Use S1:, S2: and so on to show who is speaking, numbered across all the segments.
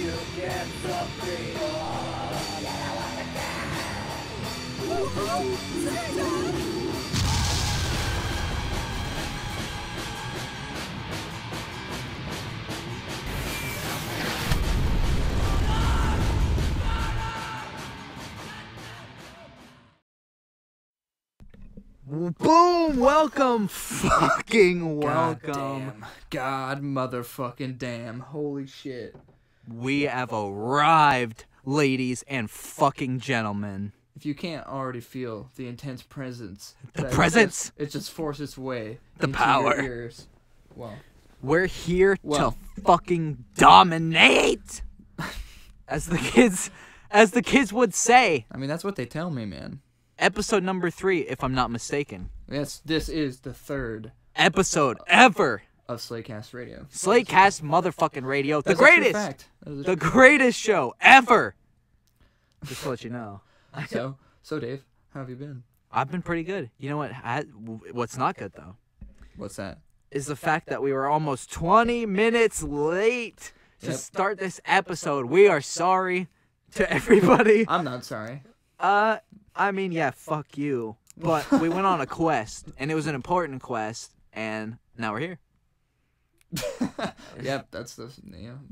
S1: you get something more than I want to
S2: Boom! Welcome, fucking welcome.
S3: Damn. God motherfucking damn. Holy shit.
S2: We have arrived, ladies and fucking gentlemen.
S3: If you can't already feel the intense presence.
S2: The presence?
S3: It just forces its way
S2: The
S3: into
S2: power.
S3: your ears. Well.
S2: We're here
S3: Well.
S2: to fucking dominate! As the kids would say.
S3: I mean, that's what they tell me, man.
S2: Episode number 3, if I'm not mistaken.
S3: Yes, this is the third
S2: Episode ever.
S3: of Slaycast Radio.
S2: Slaycast motherfucking radio.
S3: That's
S2: The
S3: a true
S2: greatest.
S3: fact. That is a
S2: The
S3: true
S2: greatest show ever. Just to let you know.
S3: fact. So Dave, how have you been?
S2: I've been pretty good. You know what? What's not good, though,
S3: What's that?
S2: is the fact that we were almost 20 minutes late to
S3: Yep.
S2: start this episode. We are sorry to everybody.
S3: I'm not sorry.
S2: I mean, yeah, fuck you. But we went on a quest, and it was an important quest, and now we're here.
S3: Yep, that's the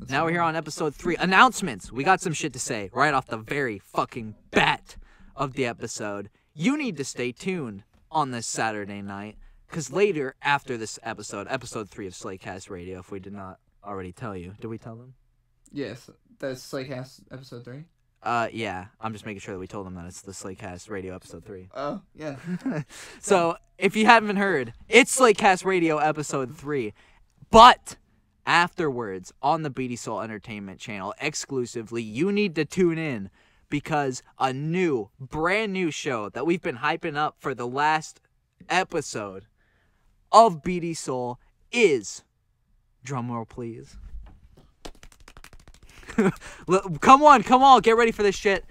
S2: Now we're here on episode 3. Announcements. We got some shit to say right off the very fucking bat of the episode. You need to stay tuned on this Saturday night, because later, after this episode, episode 3 of Slaycast Radio, if we did not already tell you. Did we tell them?
S3: Yes, that's Slaycast episode 3.
S2: Yeah. I'm just making sure that we told them that it's the Slaycast Radio episode 3.
S3: Oh, yeah.
S2: So, if you haven't heard, it's Slaycast Radio episode 3. But afterwards, on the BD Soul Entertainment channel, exclusively, you need to tune in because a brand new show that we've been hyping up for the last episode of BD Soul is, drumroll please. Come on, get ready for this shit.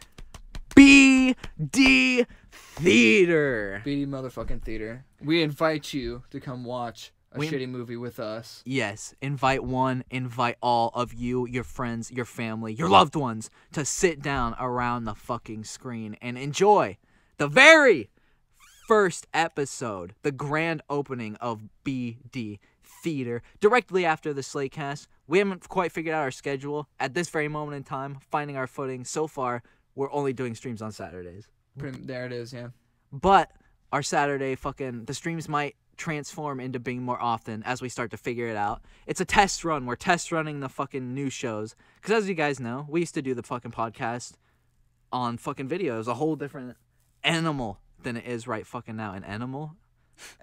S2: BD Theater.
S3: BD motherfucking theater. We invite you to come watch a shitty movie with us.
S2: Yes, invite all of you, your friends, your family, your loved ones to sit down around the fucking screen and enjoy the very first episode, the grand opening of BD Theater, directly after the Slaycast. We haven't quite figured out our schedule at this very moment in time, finding our footing. So far, we're only doing streams on Saturdays.
S3: There it is, yeah.
S2: But our Saturday the streams might transform into being more often as we start to figure it out. It's a test run. We're test running the fucking new shows. Because as you guys know, we used to do the fucking podcast on fucking video. It was a whole different animal than it is right fucking now. An animal?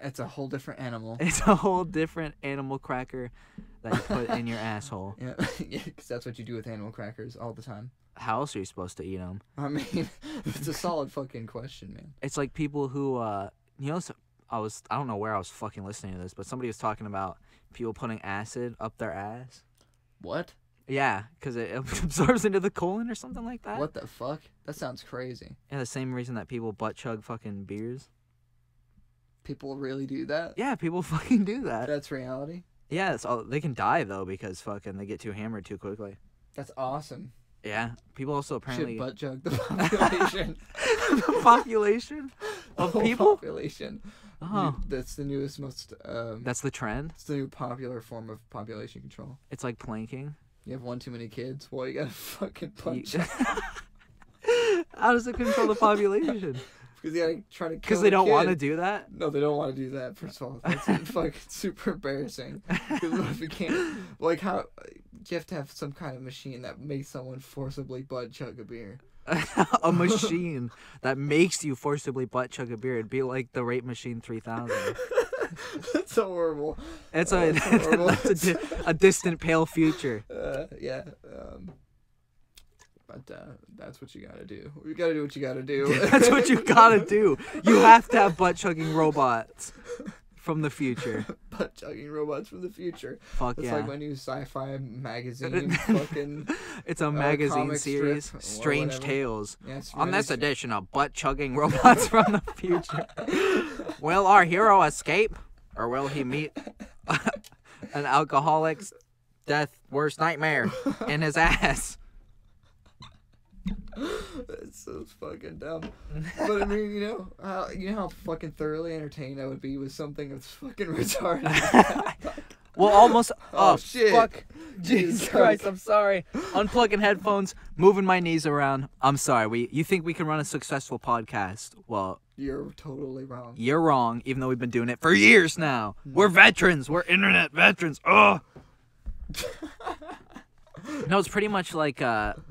S3: It's a whole different animal.
S2: It's a whole different animal cracker that you put in your asshole.
S3: Yeah, because that's what you do with animal crackers all the time.
S2: How else are you supposed to eat them?
S3: I mean, it's a solid fucking question, man.
S2: It's like people who, I don't know where I was fucking listening to this, but somebody was talking about people putting acid up their ass.
S3: What?
S2: Yeah, because it absorbs into the colon or something like that.
S3: What the fuck? That sounds crazy.
S2: Yeah, the same reason that people butt chug fucking beers.
S3: People really do that?
S2: Yeah, people fucking do that.
S3: That's reality?
S2: Yeah, they can die, though, because fucking they get too hammered too quickly.
S3: That's awesome.
S2: Yeah, people also apparently...
S3: Should butt chug the population.
S2: The population of
S3: The whole
S2: people?
S3: population.
S2: Oh.
S3: That's the newest, most...
S2: That's the trend?
S3: It's the new popular form of population control.
S2: It's like planking?
S3: You have one too many kids? Well, you gotta fucking butt chug.
S2: How does it control the population?
S3: Because you gotta try to kill
S2: Because they
S3: a
S2: don't
S3: kid.
S2: want to do that?
S3: No, they don't want to do that, first of all. That's fucking super embarrassing. Because what if you can't... Like, how... You have to have some kind of machine that makes someone forcibly butt chug a beer.
S2: A machine that makes you forcibly butt chug a beer. It'd be like the Rape Machine 3000.
S3: That's horrible.
S2: It's
S3: horrible.
S2: that's a distant pale future.
S3: Yeah. But that's what you gotta do. You gotta do what you gotta do.
S2: That's what you gotta do. You have to have butt chugging robots from the future.
S3: Butt chugging robots from the future.
S2: Fuck
S3: It's
S2: yeah.
S3: like my new sci-fi magazine. Fucking.
S2: It's a magazine
S3: comic
S2: series,
S3: strip or
S2: Strange
S3: whatever.
S2: Tales.
S3: Yeah, it's
S2: On
S3: really
S2: this edition of Butt Chugging Robots from the Future. Will our hero escape? Or will he meet an alcoholic's death worst nightmare in his ass?
S3: So it's fucking dumb. But I mean, you know how fucking thoroughly entertained I would be with something that's fucking retarded.
S2: Well, almost.
S3: Oh, shit.
S2: Fuck. Jesus Christ, I'm sorry. Unplugging headphones, moving my knees around. I'm sorry. You think we can run a successful podcast? Well,
S3: You're totally wrong.
S2: you're wrong, even though we've been doing it for years now. We're veterans. We're internet veterans. Ugh. No, it's pretty much like,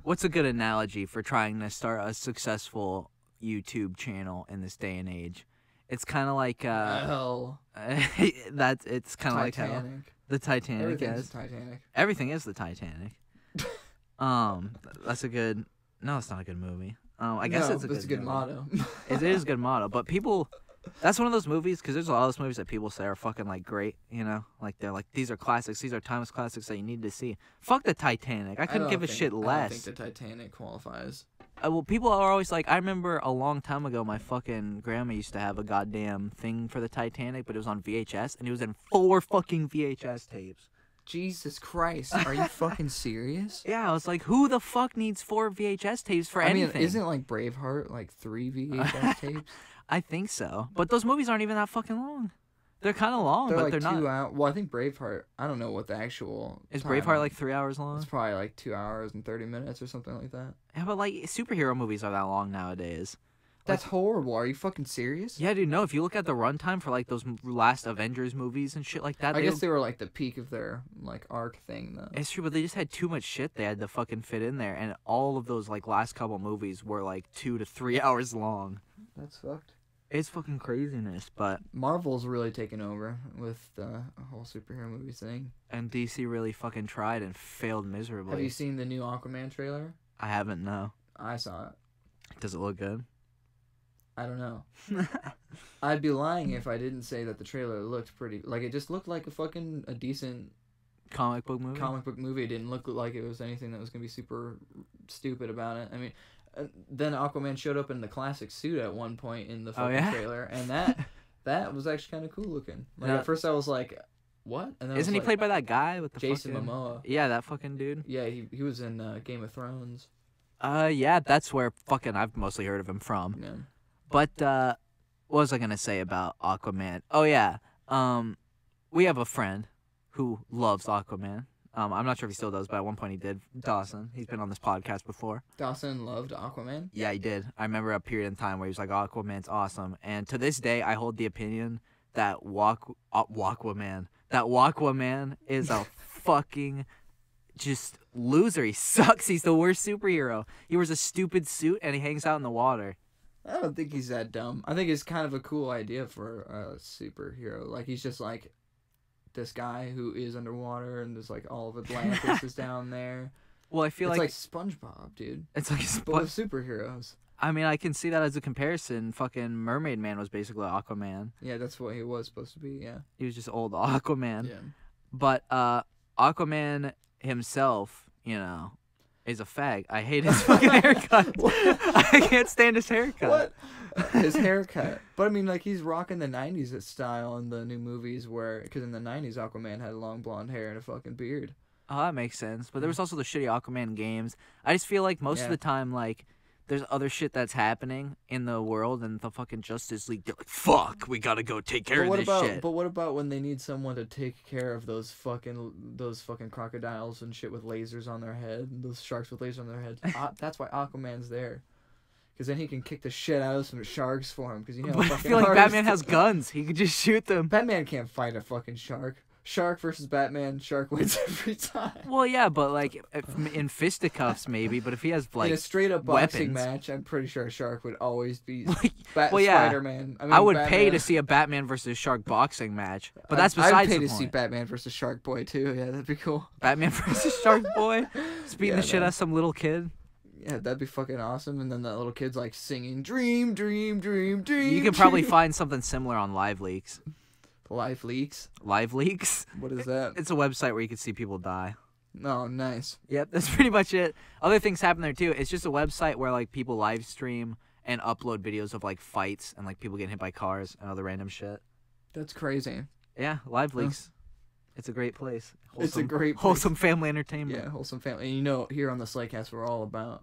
S2: what's a good analogy for trying to start a successful YouTube channel in this day and age? It's kind of like,
S3: Hell.
S2: it's kind of like how
S3: Titanic.
S2: the Titanic
S3: Everything's
S2: is.
S3: Titanic.
S2: Everything is the Titanic. That's a good. No, it's not a good movie. I guess it's a good
S3: motto.
S2: It is a good motto, but people. That's one of those movies because there's a lot of those movies that people say are fucking like great. You know, like they're like these are classics. These are timeless classics that you need to see. Fuck the Titanic. I couldn't give a shit less.
S3: I don't think the Titanic qualifies.
S2: Well, people are always like, I remember a long time ago, my fucking grandma used to have a goddamn thing for the Titanic, but it was on VHS, and it was in 4 fucking VHS tapes.
S3: Jesus Christ, are you fucking serious?
S2: Yeah, I was like, who the fuck needs 4 VHS tapes for anything?
S3: I mean, isn't like Braveheart like 3 VHS tapes?
S2: I think so, but those movies aren't even that fucking long. They're kind of long,
S3: They're
S2: but
S3: like
S2: they're
S3: 2
S2: not.
S3: hours. Well, I think Braveheart. I don't know what the actual.
S2: Is
S3: time
S2: Braveheart like 3 hours long?
S3: It's probably like 2 hours and 30 minutes or something like that.
S2: Yeah, but like superhero movies are that long nowadays.
S3: That's horrible. Are you fucking serious?
S2: Yeah, dude. No, if you look at the runtime for like those last Avengers movies and shit like that,
S3: I guess they were like the peak of their like arc thing though.
S2: It's true, but they just had too much shit they had to fucking fit in there, and all of those like last couple movies were like 2 to 3 hours long.
S3: That's fucked.
S2: It's fucking craziness, but
S3: Marvel's really taken over with the whole superhero movie thing.
S2: and DC really fucking tried and failed miserably.
S3: Have you seen the new Aquaman trailer?
S2: I haven't. No.
S3: I saw it.
S2: Does it look good?
S3: I don't know. I'd be lying if I didn't say that the trailer looked pretty. Like it just looked like a decent
S2: Comic book movie.
S3: comic book movie. It didn't look like it was anything that was gonna be super stupid about it. I mean, then Aquaman showed up in the classic suit at one point in the fucking trailer, and that was actually kind of cool looking. Like at first I was like, what? And then
S2: Isn't he played by that guy with the
S3: Jason
S2: fucking...
S3: Momoa?
S2: Yeah, that fucking dude.
S3: Yeah, he was in Game of Thrones.
S2: Yeah, that's where fucking I've mostly heard of him from.
S3: Yeah.
S2: But what was I gonna say about Aquaman? Oh yeah, we have a friend who loves Aquaman. I'm not sure if he still does, but at one point he did. Dawson, he's been on this podcast before.
S3: Dawson loved Aquaman?
S2: Yeah, he did. I remember a period in time where he was like, Aquaman's awesome. And to this day, I hold the opinion that Aquaman is a fucking just loser. He sucks. He's the worst superhero. He wears a stupid suit and he hangs out in the water.
S3: I don't think he's that dumb. I think it's kind of a cool idea for a superhero. Like, he's just like this guy who is underwater and there's like all of Atlantis is down there.
S2: Well, I feel
S3: it's like SpongeBob, dude.
S2: It's like
S3: but with superheroes.
S2: I mean, I can see that as a comparison. Fucking Mermaid Man was basically Aquaman.
S3: Yeah, that's what he was supposed to be, yeah.
S2: He was just old Aquaman.
S3: Yeah.
S2: But Aquaman himself, you know, is a fag. I hate his fucking haircut. I can't stand his haircut.
S3: What? His haircut. But I mean, like, he's rocking the 90s style in the new movies where, because in the 90s, Aquaman had long blonde hair and a fucking beard.
S2: Oh, that makes sense. But there was also the shitty Aquaman games. I just feel like most of the time, like, there's other shit that's happening in the world, and the fucking Justice League, they're like, fuck, we gotta go take care of this shit.
S3: But what about when they need someone to take care of those fucking crocodiles and shit with lasers on their head, and those sharks with lasers on their heads? That's why Aquaman's there. Because then he can kick the shit out of some sharks for him. Because, you know,
S2: but I feel like Batman has guns. He could just shoot them.
S3: Batman can't fight a fucking shark. Shark versus Batman, shark wins every time.
S2: Well, yeah, but like in fisticuffs maybe. But if he has like
S3: in a straight up boxing
S2: weapons,
S3: match, I'm pretty sure a shark would always be
S2: well, yeah.
S3: Spider-Man.
S2: I would pay to see a Batman versus shark boxing match, but that's besides the point.
S3: I'd pay to see Batman versus Shark Boy too. Yeah, that'd be cool.
S2: Batman versus Shark Boy, just beating the shit out of some little kid.
S3: Yeah, that'd be fucking awesome. And then that little kid's like singing "Dream, Dream, Dream, Dream."
S2: You can probably find something similar on Live Leaks.
S3: Live Leaks?
S2: Live Leaks?
S3: What is that?
S2: It's a website where you can see people die.
S3: Oh, nice.
S2: Yep, that's pretty much it. Other things happen there too. It's just a website where like people live stream and upload videos of like fights and like people getting hit by cars and other random shit.
S3: That's crazy.
S2: Yeah, Live Leaks. It's a great place.
S3: It's a great place.
S2: Wholesome family entertainment.
S3: Yeah, wholesome family. And you know, here on the Slaycast, we're all about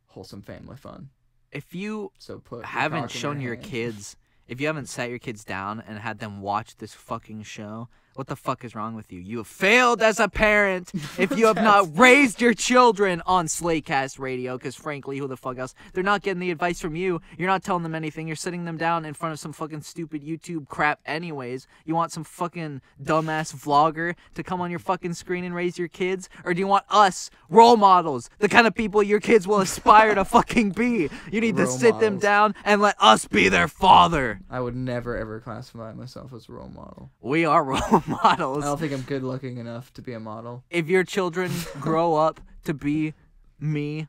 S3: wholesome family fun.
S2: if you
S3: So put your
S2: haven't
S3: cock in
S2: shown your
S3: hand.
S2: kids, if you haven't sat your kids down and had them watch this fucking show, what the fuck is wrong with you? You have failed as a parent if you have not raised your children on Slaycast radio, because frankly, who the fuck else? They're not getting the advice from you. You're not telling them anything. You're sitting them down in front of some fucking stupid YouTube crap anyways. You want some fucking dumbass vlogger to come on your fucking screen and raise your kids? Or do you want us, role models, the kind of people your kids will aspire to fucking be? You need to
S3: Role
S2: sit them
S3: models.
S2: down and let us be their father.
S3: I would never ever classify myself as a role model.
S2: We are role models.
S3: I don't think I'm good looking enough to be a model.
S2: If your children grow up to be me,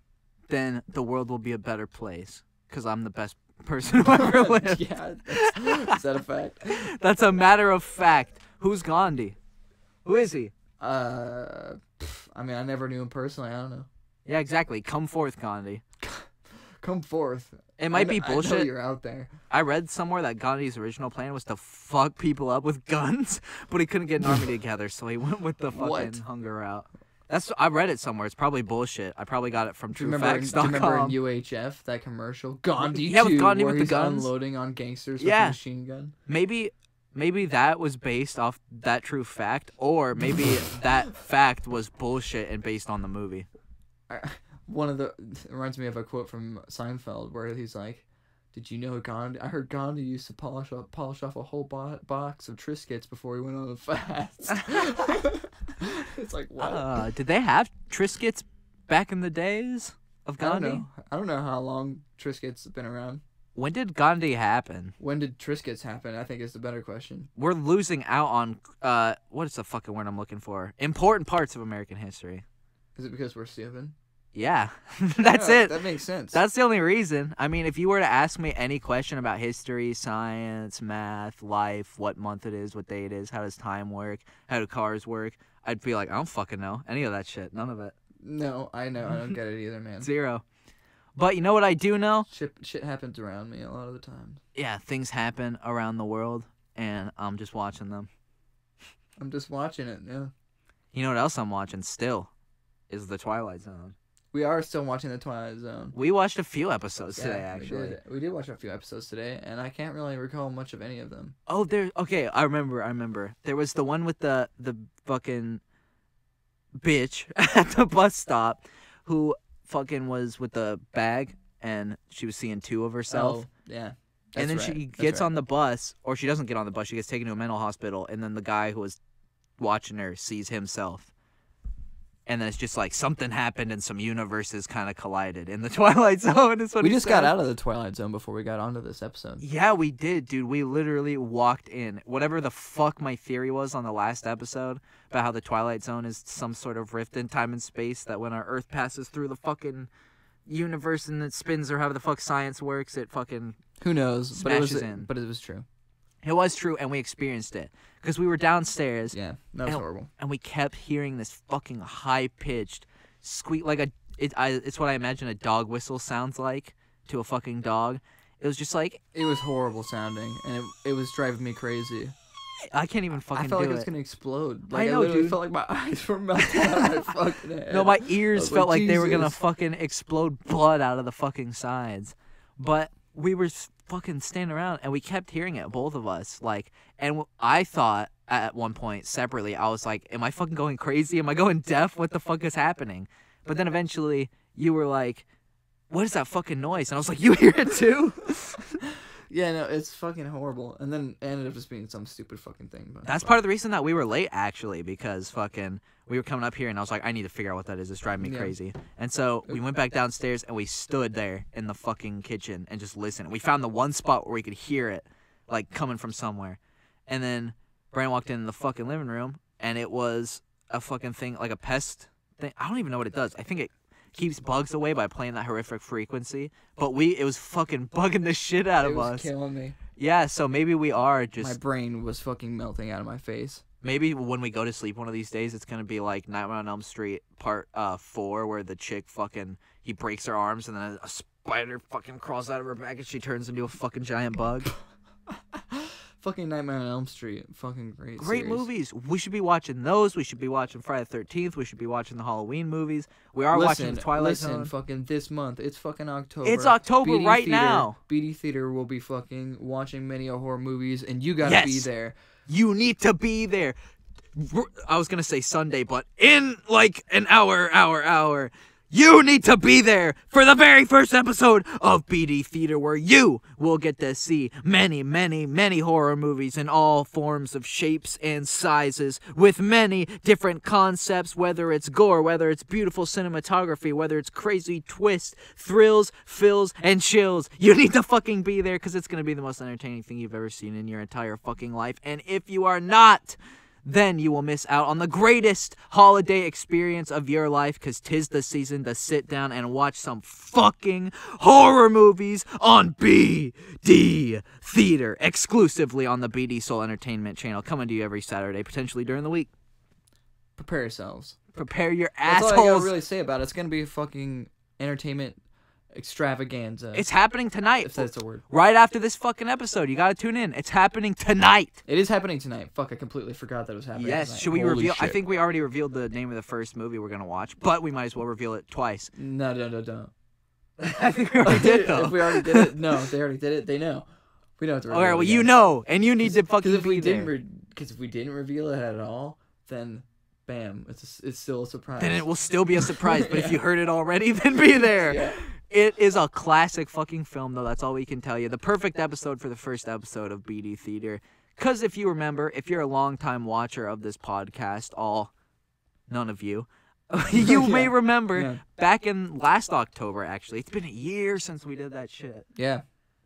S2: then the world will be a better place. Because I'm the best person who ever lived.
S3: Yeah, is that a fact?
S2: That's a matter of fact. Who's Gandhi? Who is he?
S3: I mean, I never knew him personally. I don't know.
S2: Yeah, exactly. Come forth, Gandhi.
S3: Come forth.
S2: It might be
S3: I know
S2: bullshit.
S3: you're out there.
S2: I read somewhere that Gandhi's original plan was to fuck people up with guns, but he couldn't get an army together, so he went with the fucking
S3: What?
S2: hunger route. I read it somewhere. It's probably bullshit. I probably got it from
S3: Do you remember in
S2: TrueFacts.com.
S3: UHF, that commercial? Gandhi
S2: Yeah, with
S3: 2,
S2: Gandhi
S3: where
S2: with the
S3: he's
S2: guns.
S3: unloading on gangsters with
S2: Yeah.
S3: a machine gun.
S2: Maybe that was based off that true fact, or maybe that fact was bullshit and based on the movie.
S3: It reminds me of a quote from Seinfeld where he's like, "Did you know Gandhi? I heard Gandhi used to polish off a whole box of Triscuits before he went on a fast." It's like, what?
S2: Did they have Triscuits back in the days of Gandhi?
S3: I don't know how long Triscuits have been around.
S2: When did Gandhi happen?
S3: When did Triscuits happen? I think is the better question.
S2: We're losing out on what is the fucking word I'm looking for? Important parts of American history.
S3: Is it because we're stupid?
S2: Yeah, that's
S3: Yeah,
S2: it.
S3: That makes sense.
S2: That's the only reason. I mean, if you were to ask me any question about history, science, math, life, what month it is, what day it is, how does time work, how do cars work, I'd be like, I don't fucking know any of that shit. None of it.
S3: No, I know. I don't get it either, man.
S2: Zero. But you know what I do know?
S3: Shit happens around me a lot of the time.
S2: Yeah, things happen around the world, and I'm just watching them.
S3: I'm just watching it. Yeah.
S2: You know what else I'm watching still? Is The Twilight Zone.
S3: We are still watching The Twilight Zone.
S2: We watched a few episodes today,
S3: Yeah,
S2: actually.
S3: We did watch a few episodes today, and I can't really recall much of any of them.
S2: Oh, okay, I remember. There was the one with the fucking bitch at the bus stop who fucking was with the bag, and she was seeing two of herself.
S3: Oh, yeah.
S2: And then she gets on the bus, or she doesn't get on the bus, she gets taken to a mental hospital, and then the guy who was watching her sees himself. And then it's just like something happened and some universes kind of collided in the Twilight Zone. Is what
S3: We
S2: he
S3: just
S2: said.
S3: got out of the Twilight Zone before we got onto this episode.
S2: Yeah, we did, dude. We literally walked in. Whatever the fuck my theory was on the last episode about how the Twilight Zone is some sort of rift in time and space, that when our Earth passes through the fucking universe and it spins, or however the fuck science works, it fucking
S3: Who knows?
S2: smashes in.
S3: But it was true.
S2: It was true, and we experienced it. Because we were downstairs,
S3: Yeah, that was horrible.
S2: and we kept hearing this fucking high-pitched squeak, like it's what I imagine a dog whistle sounds like to a fucking dog. It was just like,
S3: It was horrible sounding, and it was driving me crazy.
S2: I can't even fucking
S3: I felt
S2: do
S3: like it was
S2: it.
S3: gonna explode.
S2: I
S3: Like,
S2: know,
S3: literally
S2: dude.
S3: felt like my eyes were melting out of my fucking head.
S2: No, my
S3: I
S2: ears
S3: was
S2: felt
S3: like,
S2: like they were gonna
S3: Jesus.
S2: fucking explode blood out of the fucking sides. But we were fucking standing around, and we kept hearing it, both of us. Like, and I thought at one point separately, I was like, "Am I fucking going crazy? Am I going deaf? What the fuck is happening?" But then eventually, you were like, "What is that fucking noise?" And I was like, "You hear it too?"
S3: Yeah, no, it's fucking horrible. And then it ended up just being some stupid fucking thing. But
S2: That's part of the reason that we were late, actually, because fucking we were coming up here, and I was like, I need to figure out what that is. It's driving me
S3: Yeah.
S2: crazy. And so we went back downstairs, and we stood there in the fucking kitchen and just listened. We found the one spot where we could hear it, like, coming from somewhere. And then Brian walked in the fucking living room, and it was a fucking thing, like a pest thing. I don't even know what it does. I think it keeps bugs away by playing that horrific frequency. But it was fucking bugging the shit out
S3: it
S2: of
S3: was
S2: us.
S3: killing me.
S2: Yeah, so maybe we are just...
S3: My brain was fucking melting out of my face.
S2: Maybe when we go to sleep one of these days, it's gonna be like Nightmare on Elm Street Part 4, where the chick fucking he breaks her arms and then a spider fucking crawls out of her back and she turns into a fucking giant bug.
S3: Fucking Nightmare on Elm Street. Fucking great
S2: Great
S3: series.
S2: movies. We should be watching those. We should be watching Friday the 13th. We should be watching the Halloween movies. We are watching the Twilight Zone.
S3: Fucking this month. It's fucking October.
S2: It's October
S3: BD
S2: right
S3: Theater,
S2: now.
S3: BD Theater will be fucking watching many horror movies, and you gotta be there.
S2: You need to be there. I was going to say Sunday, but in like an hour. You need to be there for the very first episode of BD Theater, where you will get to see many horror movies in all forms of shapes and sizes, with many different concepts, whether it's gore, whether it's beautiful cinematography, whether it's crazy twists, thrills, fills, and chills. You need to fucking be there, because it's going to be the most entertaining thing you've ever seen in your entire fucking life. And if you are not, then you will miss out on the greatest holiday experience of your life, because 'tis the season to sit down and watch some fucking horror movies on BD Theater, exclusively on the BD Soul Entertainment channel, coming to you every Saturday, potentially during the week.
S3: Prepare yourselves.
S2: Prepare your
S3: That's
S2: assholes.
S3: all I gotta really say about it. It's gonna be a fucking entertainment extravaganza.
S2: It's happening tonight.
S3: If that's a word.
S2: Right after this fucking episode. You gotta tune in. It's happening tonight.
S3: It is happening tonight. Fuck, I completely forgot that it was happening
S2: Yes.
S3: tonight.
S2: Should we
S3: Holy
S2: reveal? I
S3: shit.
S2: think we already revealed the name of the first movie we're gonna watch, but we might as well reveal it twice.
S3: No.
S2: I think we already did, though.
S3: If we already did it, no, they already did it. They know. We don't have to reveal
S2: All right, well,
S3: it
S2: you
S3: again.
S2: know, and you need to fucking
S3: Because
S2: be there.
S3: if we didn't reveal it at all, then bam, it's still a surprise.
S2: Then it will still be a surprise, but if you heard it already, then be there.
S3: Yeah.
S2: It is a classic fucking film, though. That's all we can tell you. The perfect episode for the first episode of BD Theater. Because if you remember, if you're a longtime watcher of this podcast, none of you, you may remember back in last October, actually. It's been a year since we did that shit.
S3: Yeah.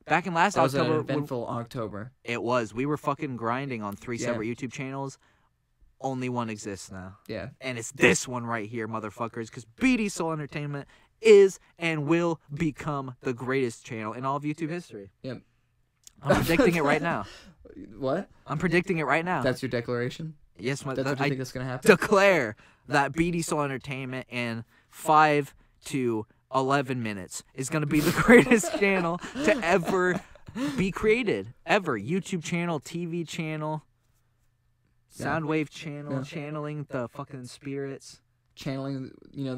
S2: Back in last
S3: That was
S2: October.
S3: an eventful October.
S2: It was. We were fucking grinding on 3 separate YouTube channels. Only one exists now.
S3: Yeah.
S2: And it's this one right here, motherfuckers, because BD Soul Entertainment is and will become the greatest channel in all of YouTube history.
S3: Yep.
S2: I'm predicting it right now.
S3: What?
S2: I'm predicting it right now.
S3: That's your declaration?
S2: Yes,
S3: That's what you
S2: I
S3: think is going to happen?
S2: declare that BD Soul Entertainment in 5 to 11 minutes is going to be the greatest channel to ever be created. Ever. YouTube channel, TV channel, Soundwave channel, channeling the fucking spirits.
S3: Channeling,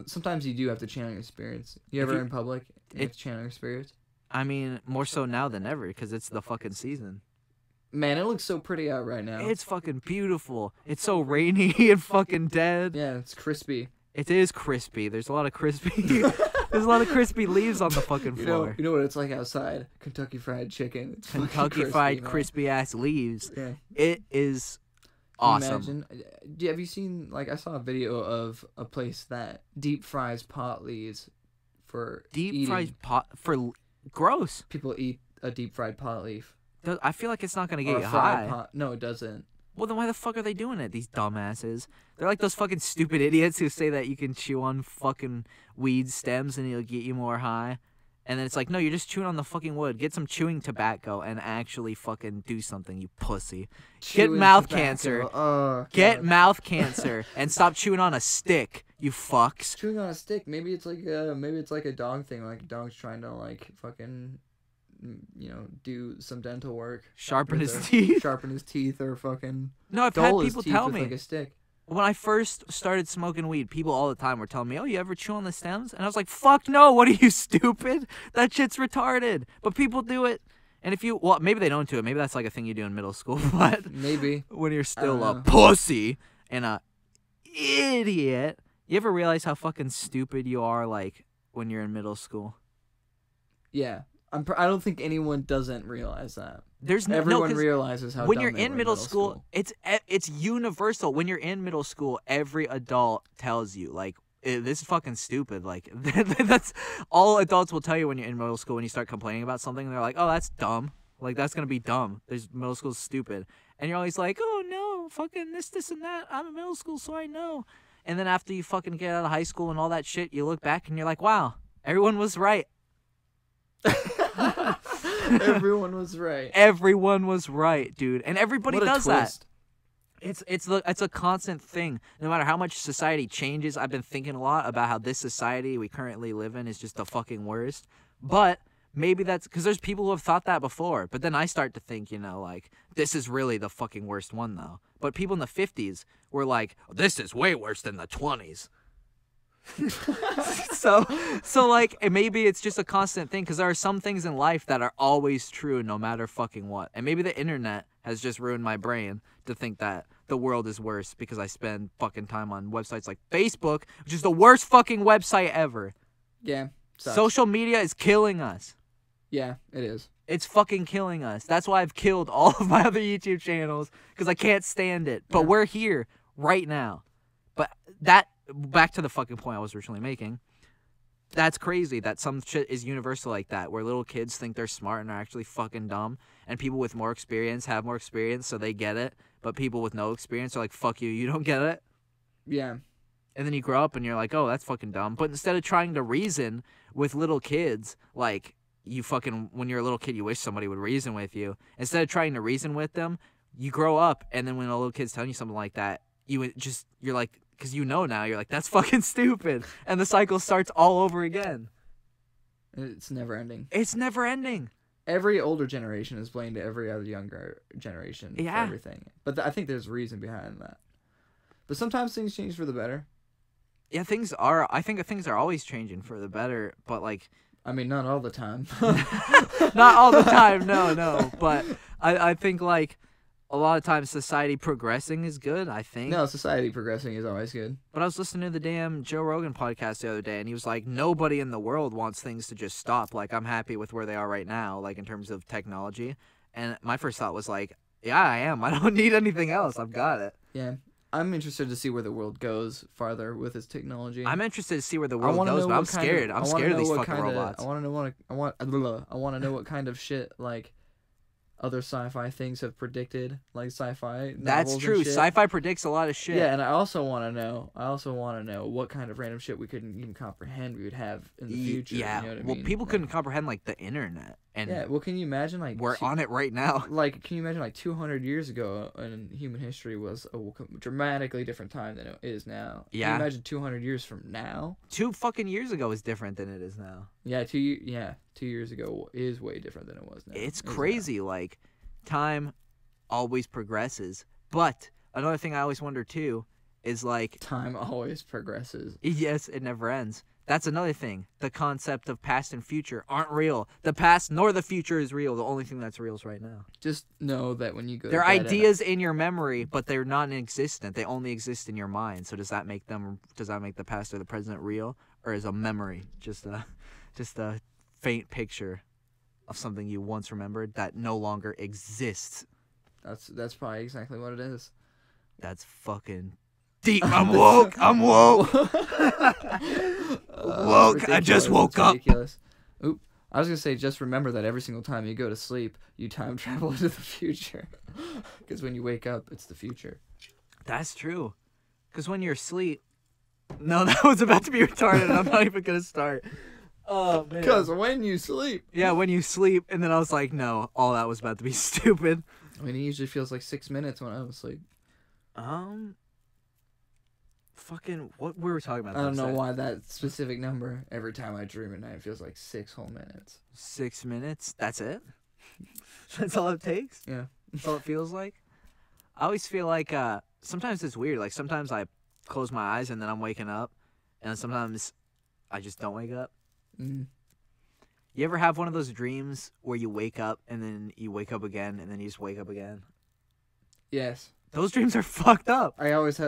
S3: sometimes you do have to channel your spirits. You ever in public, you have to channel your spirits?
S2: I mean, more so now than ever, because it's the fucking season.
S3: Man, it looks so pretty out right now.
S2: It's fucking beautiful. It's so rainy and fucking dead.
S3: Yeah, it's crispy.
S2: It is crispy. There's a lot of crispy. There's a lot of crispy leaves on the fucking floor.
S3: You know what it's like outside? Kentucky Fried Chicken. It's
S2: Kentucky Fried crispy ass leaves.
S3: Yeah.
S2: It is awesome.
S3: Imagine. Have you seen, I saw a video of a place that deep fries pot leaves for
S2: Deep fried pot for gross.
S3: People eat a deep fried pot leaf.
S2: I feel like it's not gonna
S3: Or
S2: get
S3: a
S2: you
S3: fried
S2: high.
S3: pot. No, it doesn't.
S2: Well, then why the fuck are they doing it? These dumbasses. They're like those fucking stupid idiots who say that you can chew on fucking weed stems and it'll get you more high. And then it's like, no, you're just chewing on the fucking wood. Get some chewing tobacco and actually fucking do something, you pussy. Get
S3: Chewing
S2: mouth
S3: tobacco.
S2: cancer.
S3: Oh,
S2: Get
S3: God.
S2: mouth cancer and stop chewing on a stick, you fucks.
S3: Chewing on a stick. Maybe it's like a dog thing. Like a dog's trying to fucking, do some dental work.
S2: Sharpen
S3: with
S2: his teeth.
S3: Sharpen his teeth or fucking.
S2: No, I've had
S3: dull his
S2: people
S3: teeth
S2: tell
S3: with,
S2: me.
S3: a stick.
S2: When I first started smoking weed, people all the time were telling me, oh, you ever chew on the stems? And I was like, fuck no, what are you, stupid? That shit's retarded. But people do it. And maybe they don't do it. Maybe that's like a thing you do in middle school. But
S3: Maybe.
S2: when you're still
S3: don't
S2: a
S3: know.
S2: pussy and a idiot, you ever realize how fucking stupid you are, when you're in middle school?
S3: Yeah. I don't think anyone doesn't realize that.
S2: Everyone
S3: 'cause realizes how
S2: when
S3: dumb
S2: you're
S3: they
S2: in
S3: were
S2: middle school, it's universal. When you're in middle school, every adult tells you this is fucking stupid. That's all adults will tell you when you're in middle school. When you start complaining about something, they're like, oh, that's dumb. That's gonna be dumb. Middle school's stupid, and you're always like, oh no, fucking this and that. I'm in middle school, so I know. And then after you fucking get out of high school and all that shit, you look back and you're like, wow, everyone was right.
S3: Everyone was right.
S2: Everyone was right, dude, and everybody
S3: What a
S2: does that.
S3: twist.
S2: It's a constant thing. No matter how much society changes, I've been thinking a lot about how this society we currently live in is just the fucking worst. But maybe that's because there's people who have thought that before. But then I start to think, like, this is really the fucking worst one, though. But people in the 50s were like, this is way worse than the 20s. so like, and maybe it's just a constant thing because there are some things in life that are always true no matter fucking what. And maybe the internet has just ruined my brain to think that the world is worse because I spend fucking time on websites like Facebook, which is the worst fucking website ever.
S3: Yeah. Sucks.
S2: Social media is killing us.
S3: Yeah, it is.
S2: It's fucking killing us. That's why I've killed all of my other YouTube channels because I can't stand it. But we're here right now. But back to the fucking point I was originally making. That's crazy that some shit is universal like that, where little kids think they're smart and are actually fucking dumb, and people with more experience have more experience, so they get it, but people with no experience are like, fuck you, you don't get it?
S3: Yeah.
S2: And then you grow up and you're like, oh, that's fucking dumb. But instead of trying to reason with little kids, like, when you're a little kid, you wish somebody would reason with you. Instead of trying to reason with them, you grow up, and then when a little kid's telling you something like that, you're like, because now, you're like, that's fucking stupid. And the cycle starts all over again.
S3: It's never ending.
S2: It's never ending.
S3: Every older generation is blamed every other younger generation for everything. But I think there's reason behind that. But sometimes things change for the better.
S2: Yeah, I think things are always changing for the better, but like...
S3: I mean, not all the time.
S2: Not all the time, no. But I think, like, a lot of times society progressing is good, I think.
S3: No, society progressing is always good.
S2: But I was listening to the damn Joe Rogan podcast the other day, and he was like, nobody in the world wants things to just stop. Like, I'm happy with where they are right now, like, in terms of technology. And my first thought was like, yeah, I am. I don't need anything else. I've got it.
S3: Yeah. I'm interested to see where the world goes farther with its technology.
S2: I'm interested to see where the world goes, but I'm scared. I'm scared of these fucking robots.
S3: I want to know what kind of shit, like, other sci-fi things have predicted, like sci-fi novels.
S2: That's true.
S3: And shit.
S2: Sci-fi predicts a lot of shit.
S3: Yeah, and I also want to know what kind of random shit we couldn't even comprehend we would have in the future.
S2: Yeah.
S3: You know what I mean?
S2: People couldn't comprehend, like, the internet. And
S3: yeah, well, can you imagine, like...
S2: We're on it right now.
S3: Like, can you imagine, like, 200 years ago in human history was a dramatically different time than it is now?
S2: Yeah.
S3: Can you imagine 200 years from now?
S2: 2 fucking years ago is different than it is now.
S3: Yeah, 2 years ago is way different than it was now.
S2: It's crazy, like, time always progresses. But another thing I always wonder, too, is, like...
S3: Time always progresses.
S2: Yes, it never ends. That's another thing. The concept of past and future aren't real. The past nor the future is real. The only thing that's real is right now.
S3: Just know that when you go
S2: they're ideas in your memory, but they're non-existent. They only exist in your mind. So does that make the past or the present real? Or is a memory just a faint picture of something you once remembered that no longer exists?
S3: That's probably exactly what it is.
S2: That's fucking deep. I'm woke. Woke. I just woke up.
S3: Oop. I was gonna say, just remember that every single time you go to sleep, you time travel into the future. Because when you wake up, it's the future.
S2: That's true. Because when you're asleep... No, that was about to be retarded, and I'm not even gonna start. Oh, man.
S3: Because when you sleep.
S2: Yeah, when you sleep, and then I was like, no, all that was about to be stupid.
S3: I mean, it usually feels like 6 minutes when I'm asleep.
S2: Fucking, what we were talking about?
S3: I don't know why that specific number. Every time I dream at night, feels like 6 whole minutes.
S2: 6 minutes? That's it? That's all it takes?
S3: Yeah.
S2: That's all it feels like? I always feel like, sometimes it's weird. Like, sometimes I close my eyes and then I'm waking up. And then sometimes I just don't wake up.
S3: Mm.
S2: You ever have one of those dreams where you wake up and then you wake up again and then you just wake up again?
S3: Yes.
S2: Those dreams are fucked up.
S3: I always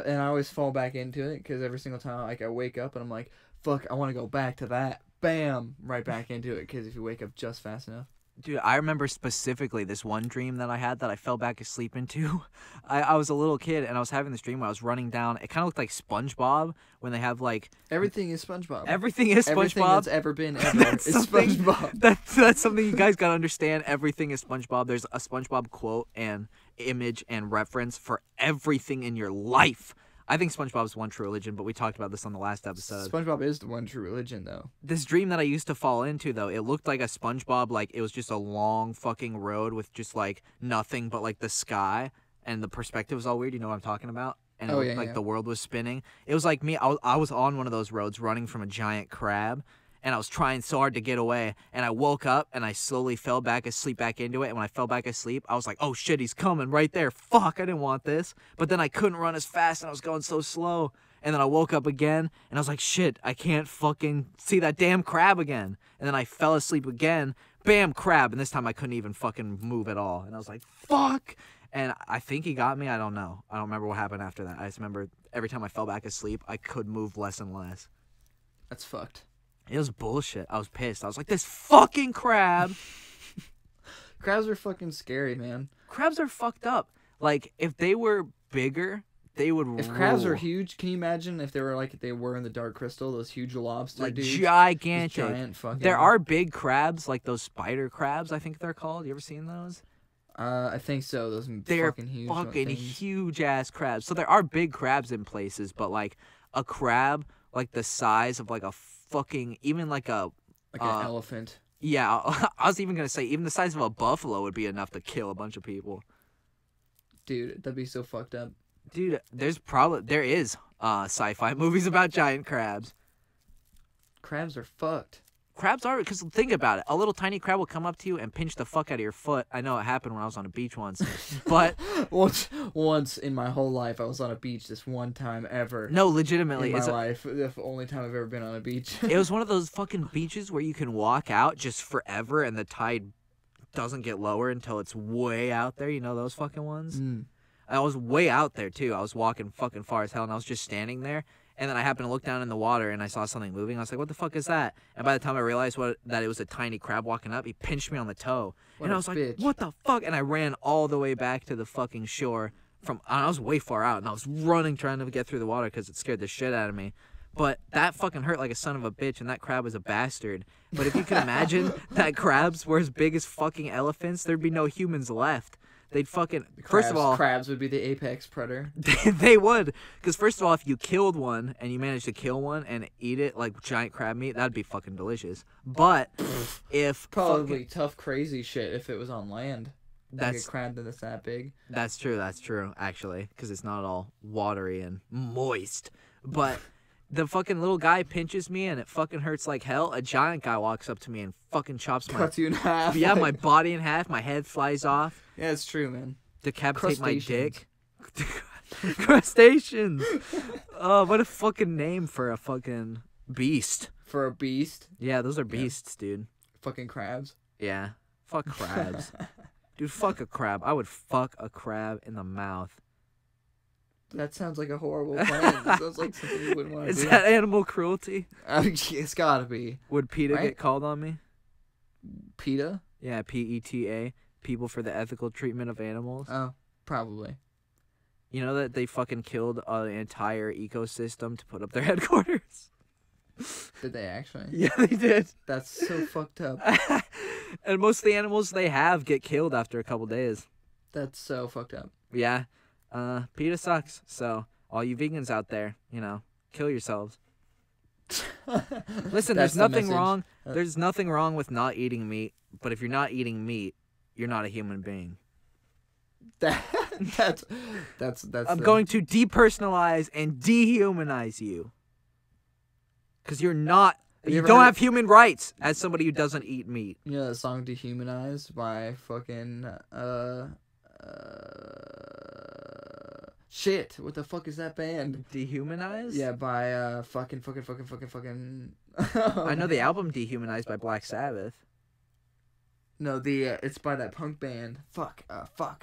S3: fall back into it because every single time, like, I wake up and I'm like, fuck, I want to go back to that. Bam, right back into it. Because if you wake up just fast enough.
S2: Dude, I remember specifically this one dream that I had that I fell back asleep into. I was a little kid and I was having this dream where I was running down. It kind of looked like SpongeBob when they have, like...
S3: Everything is SpongeBob.
S2: Everything is SpongeBob.
S3: Everything that's ever been ever is SpongeBob.
S2: That's something you guys gotta understand. Everything is SpongeBob. There's a SpongeBob quote and image and reference for everything in your life. I think SpongeBob's one true religion, but we talked about this on the last episode.
S3: SpongeBob is the one true religion, though.
S2: This dream that I used to fall into, though, it looked like a SpongeBob, like, it was just a long fucking road with just, like, nothing but, like, the sky, and the perspective was all weird. You know what I'm talking about? And it looked like the world was spinning. It was like me. I was on one of those roads running from a giant crab, and I was trying so hard to get away, and I woke up, and I slowly fell back asleep back into it, and when I fell back asleep, I was like, oh shit, he's coming right there. Fuck, I didn't want this. But then I couldn't run as fast, and I was going so slow. And then I woke up again, and I was like, shit, I can't fucking see that damn crab again. And then I fell asleep again, bam, crab, and this time I couldn't even fucking move at all. And I was like, fuck. And I think he got me. I don't know. I don't remember what happened after that. I just remember every time I fell back asleep, I could move less and less.
S3: That's fucked.
S2: It was bullshit. I was pissed. I was like, this fucking crab.
S3: Crabs are fucking scary, man.
S2: Crabs are fucked up. Like, if they were bigger, they would
S3: If crabs are huge, can you imagine if they were like they were in the Dark Crystal, those huge lobster
S2: like
S3: dudes?
S2: gigantic.
S3: Giant fucking...
S2: There are big crabs, like those spider crabs, I think they're called. You ever seen those?
S3: I think so. Those
S2: They're
S3: fucking huge.
S2: fucking huge ass crabs. So there are big crabs in places, but like a crab like the size of like a fucking even like a
S3: an elephant.
S2: Yeah, I was even gonna say even the size of a buffalo would be enough to kill a bunch of people.
S3: Dude, that'd be so fucked up.
S2: Dude, there is sci-fi movies about giant crabs.
S3: Crabs are fucked.
S2: Crabs are, because think about it. A little tiny crab will come up to you and pinch the fuck out of your foot. I know it happened when I was on a beach once, but
S3: once in my whole life, I was on a beach this one time ever.
S2: No, legitimately,
S3: in my life, the only time I've ever been on a beach.
S2: It was one of those fucking beaches where you can walk out just forever and the tide doesn't get lower until it's way out there. You know those fucking ones?
S3: Mm.
S2: I was way out there too. I was walking fucking far as hell, and I was just standing there. And then I happened to look down in the water, and I saw something moving. I was like, what the fuck is that? And by the time I realized that it was a tiny crab walking up, he pinched me on the toe. And I was like, what the fuck? And I ran all the way back to the fucking shore. I was way far out, and I was running trying to get through the water because it scared the shit out of me. But that fucking hurt like a son of a bitch, and that crab was a bastard. But if you can imagine that crabs were as big as fucking elephants, there'd be no humans left. They'd fucking... First of all...
S3: Crabs would be the apex predator.
S2: They would. Because first of all, if you killed one and you managed to kill one and eat it like giant crab meat, that'd be fucking delicious. But if...
S3: Probably tough, crazy shit if it was on land.
S2: That's
S3: like a crab that's that big.
S2: That's true, actually. Because it's not all watery and moist. But... The fucking little guy pinches me and it fucking hurts like hell. A giant guy walks up to me and fucking
S3: cuts you in half.
S2: Yeah, my body in half. My head flies off.
S3: Yeah, it's true, man.
S2: Decapitate my dick. Crustaceans. Oh, what a fucking name for a fucking beast.
S3: For a beast?
S2: Yeah, those are beasts, dude.
S3: Fucking crabs.
S2: Yeah. Fuck crabs. Dude, fuck a crab. I would fuck a crab in the mouth.
S3: That sounds like a horrible plan. That sounds like something you wouldn't want to do.
S2: Is that animal cruelty?
S3: It's gotta be.
S2: Would PETA get called on me?
S3: PETA?
S2: Yeah, PETA. People for the Ethical Treatment of Animals.
S3: Oh, probably.
S2: You know that they fucking killed an entire ecosystem to put up their headquarters?
S3: Did they actually?
S2: Yeah, they did.
S3: That's so fucked up.
S2: And most of the animals they have get killed after a couple days.
S3: That's so fucked up.
S2: Yeah. PETA sucks. So, all you vegans out there, kill yourselves. Listen, there's nothing wrong. There's nothing wrong with not eating meat, but if you're not eating meat, you're not a human being.
S3: That's
S2: I'm going to depersonalize and dehumanize you. Because you're not... You don't have human rights as somebody who doesn't eat meat.
S3: You know that song Dehumanized by fucking... Shit, what the fuck is that band?
S2: Dehumanized?
S3: Yeah, by fucking.
S2: I know the album Dehumanized by Black Sabbath.
S3: No, it's by that punk band. Fuck.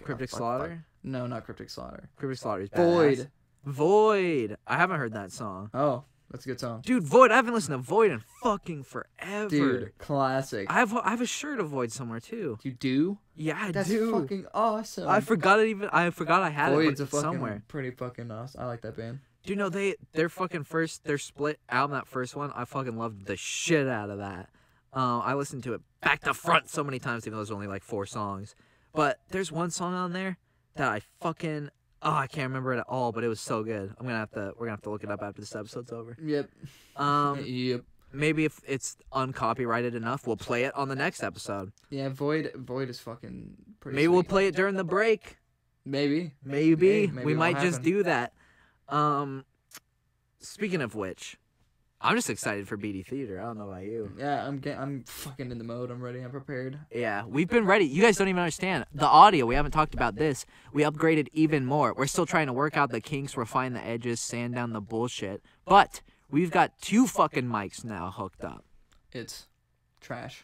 S2: Cryptic Slaughter?
S3: Fuck. No, not Cryptic Slaughter.
S2: Cryptic Slaughter is
S3: badass.
S2: Void. I haven't heard that song.
S3: Oh, that's a good song.
S2: Dude, Void. I haven't listened to Void in fucking forever.
S3: Dude, classic.
S2: I have a shirt of Void somewhere too.
S3: You do?
S2: Yeah, I do.
S3: That's fucking awesome.
S2: I forgot I had
S3: Void's
S2: it somewhere.
S3: Pretty fucking awesome. I like that band.
S2: Do you know their split album, that first one? I fucking loved the shit out of that. I listened to it back to front so many times, even though there's only like 4 songs. But there's one song on there that I fucking I can't remember it at all, but it was so good. We're gonna have to look it up after this episode's over.
S3: Yep.
S2: Yep. Maybe if it's uncopyrighted enough, we'll play it on the next episode.
S3: Yeah, Void is fucking pretty
S2: Maybe
S3: sweet.
S2: we'll play it during the break.
S3: Maybe
S2: We might just do that. Speaking of which, I'm just excited for BD Theater. I don't know about you.
S3: Yeah, I'm fucking in the mode. I'm ready. I'm prepared.
S2: Yeah, we've been ready. You guys don't even understand. The audio, we haven't talked about this. We upgraded even more. We're still trying to work out the kinks, refine the edges, sand down the bullshit. But we've got 2 fucking mics now hooked up.
S3: It's trash.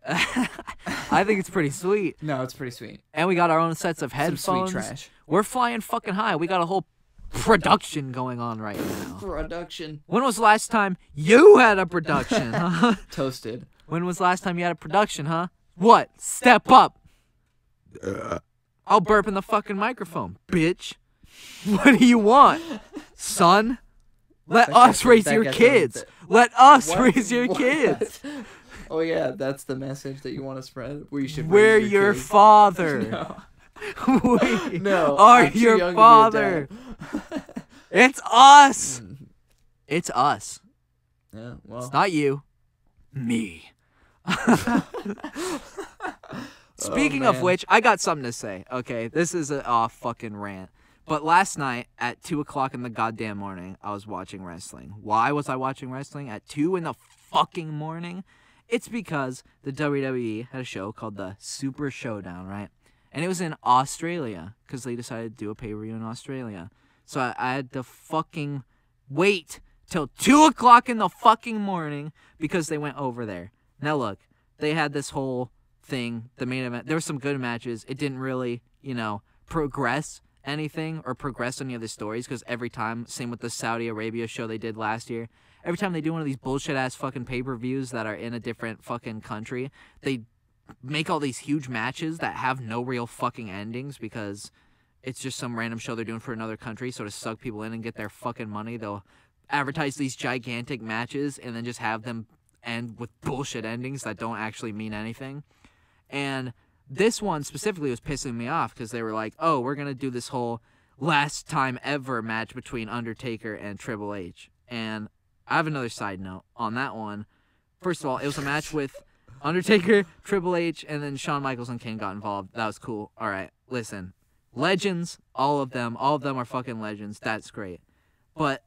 S2: I think it's pretty sweet.
S3: No, it's pretty sweet.
S2: And we got our own sets of headphones.
S3: Some sweet trash.
S2: We're flying fucking high. We got a whole production going on right now.
S3: Production.
S2: When was the last time you had a production, huh?
S3: Toasted.
S2: When was the last time you had a production, huh? What? Step up. I'll burp in the fucking microphone, bitch. What do you want, son? Let us raise your kids. Let us raise your kids.
S3: Oh yeah, that's the message that you want to spread. We should.
S2: We're
S3: raise
S2: your
S3: kids.
S2: father.
S3: No.
S2: We
S3: No,
S2: are
S3: I'm too
S2: your
S3: young to be a
S2: father.
S3: dad.
S2: It's us. It's us.
S3: Yeah, well.
S2: It's not you. Me. Speaking of which, I got something to say. Okay, this is a off fucking rant. But last night at 2 o'clock in the goddamn morning, I was watching wrestling. Why was I watching wrestling at 2 in the fucking morning? It's because the WWE had a show called the Super Showdown, right? And it was in Australia because they decided to do a pay-per-view in Australia. So I had to fucking wait till 2 o'clock in the fucking morning because they went over there. Now look, they had this whole thing, the main event. There were some good matches. It didn't really, progress anything or progress any of the stories because every time, same with the Saudi Arabia show they did last year, every time they do one of these bullshit-ass fucking pay-per-views that are in a different fucking country, they make all these huge matches that have no real fucking endings because it's just some random show they're doing for another country, so to suck people in and get their fucking money, they'll advertise these gigantic matches and then just have them end with bullshit endings that don't actually mean anything. And this one specifically was pissing me off because they were like, oh, we're going to do this whole last time ever match between Undertaker and Triple H. And I have another side note on that one. First of all, it was a match with Undertaker, Triple H, and then Shawn Michaels and Kane got involved. That was cool. All right, listen. Legends, all of them are fucking legends. That's great. But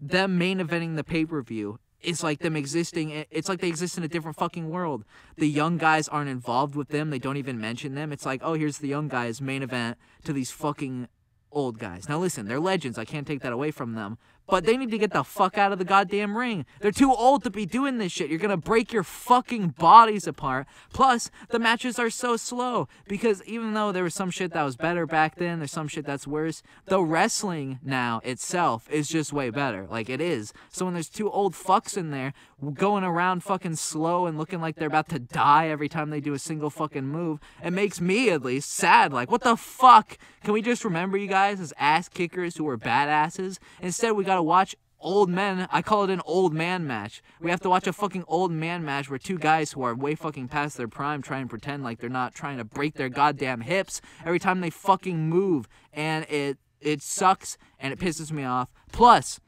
S2: them main eventing the pay-per-view is like them existing. It's like they exist in a different fucking world. The young guys aren't involved with them. They don't even mention them. It's like, oh, here's the young guys main event to these fucking old guys. Now listen, they're legends. I can't take that away from them. But they need to get the fuck out of the goddamn ring. They're too old to be doing this shit. You're gonna break your fucking bodies apart. Plus, the matches are so slow. Because even though there was some shit that was better back then, there's some shit that's worse, the wrestling now itself is just way better. Like, it is. So when there's 2 old fucks in there going around fucking slow and looking like they're about to die every time they do a single fucking move, it makes me, at least, sad. Like, what the fuck? Can we just remember you guys as ass kickers who were badasses? Instead, we gotta watch old men. I call it an old man match. We have to watch a fucking old man match where 2 guys who are way fucking past their prime try and pretend like they're not trying to break their goddamn hips every time they fucking move. And it sucks and it pisses me off. Plus,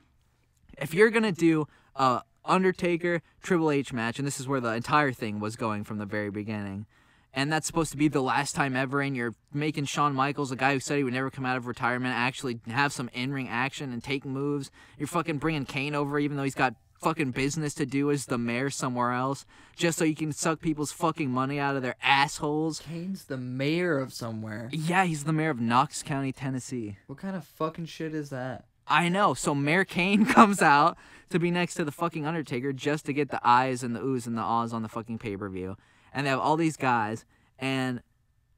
S2: if you're gonna do a Undertaker Triple H match, and this is where the entire thing was going from the very beginning, and that's supposed to be the last time ever, and you're making Shawn Michaels, a guy who said he would never come out of retirement, actually have some in-ring action and take moves. You're fucking bringing Kane over even though he's got fucking business to do as the mayor somewhere else, just so you can suck people's fucking money out of their assholes.
S3: Kane's the mayor of somewhere.
S2: Yeah, he's the mayor of Knox County, Tennessee.
S3: What kind of fucking shit is that?
S2: I know. So Mayor Kane comes out to be next to the fucking Undertaker just to get the eyes and the oohs and the ahs on the fucking pay-per-view. And they have all these guys, and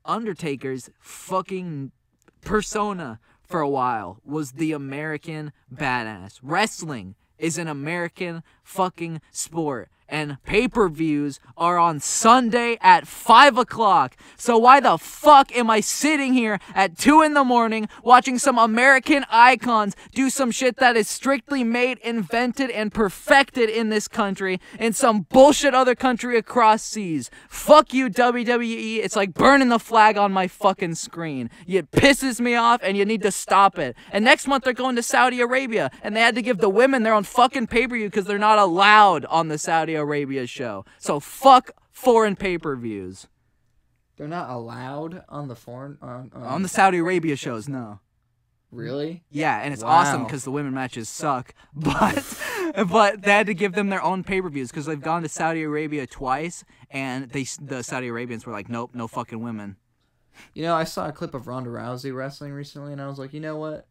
S2: Undertaker's fucking persona for a while was the American badass. Wrestling is an American fucking sport. And pay-per-views are on Sunday at 5 o'clock. So why the fuck am I sitting here at 2 in the morning watching some American icons do some shit that is strictly made, invented, and perfected in this country in some bullshit other country across seas? Fuck you, WWE. It's like burning the flag on my fucking screen. It pisses me off and you need to stop it. And next month they're going to Saudi Arabia and they had to give the women their own fucking pay-per-view because they're not allowed on the Saudi Arabia show. So fuck foreign pay-per-views.
S3: They're not allowed on the foreign on
S2: the Saudi Arabia shows, no.
S3: Really?
S2: Yeah, and it's
S3: Wow.
S2: awesome because the women matches suck, but they had to give them their own pay-per-views because they've gone to Saudi Arabia twice, and the Saudi Arabians were like, nope, no fucking women.
S3: You know, I saw a clip of Ronda Rousey wrestling recently, and I was like, you know what?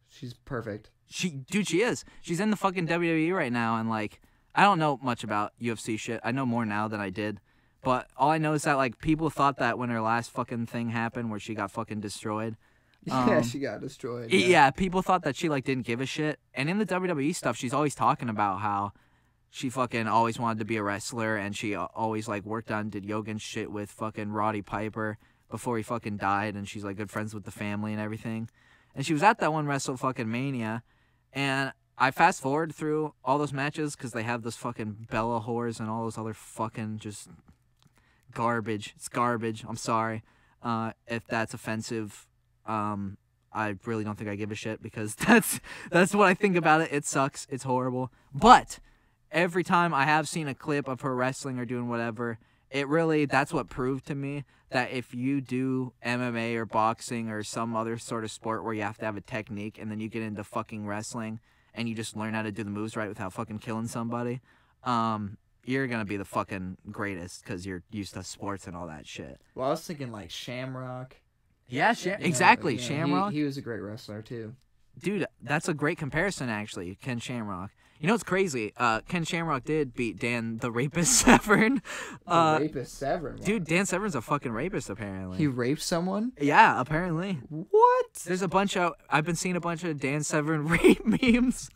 S3: She's perfect.
S2: She is. She's in the fucking WWE right now, and like, I don't know much about UFC shit. I know more now than I did, but all I know is that like people thought that when her last fucking thing happened, where she got fucking destroyed.
S3: Yeah, she got destroyed.
S2: Yeah, people thought that she like didn't give a shit. And in the WWE stuff, she's always talking about how she fucking always wanted to be a wrestler, and she always like worked on, did yoga and shit with fucking Roddy Piper before he fucking died, and she's like good friends with the family and everything. And she was at that one Wrestle fucking Mania, and I fast forward through all those matches because they have those fucking Bella whores and all those other fucking just garbage. It's garbage. I'm sorry if that's offensive. I really don't think I give a shit because that's what I think about it. It sucks. It's horrible. But every time I have seen a clip of her wrestling or doing whatever, that's what proved to me that if you do MMA or boxing or some other sort of sport where you have to have a technique and then you get into fucking wrestling and you just learn how to do the moves right without fucking killing somebody, you're going to be the fucking greatest because you're used to sports and all that shit.
S3: Well, I was thinking like Shamrock.
S2: Yeah, exactly.
S3: You know,
S2: Shamrock.
S3: He was a great wrestler too.
S2: Dude, that's a great comparison, actually. Ken Shamrock. You know what's crazy? Ken Shamrock did beat Dan the Rapist Severn.
S3: Rapist Severn? Wow.
S2: Dude, Dan Severn's a fucking rapist, apparently.
S3: He raped someone?
S2: Yeah, apparently.
S3: What?
S2: I've been seeing a bunch of Dan Severn rape memes.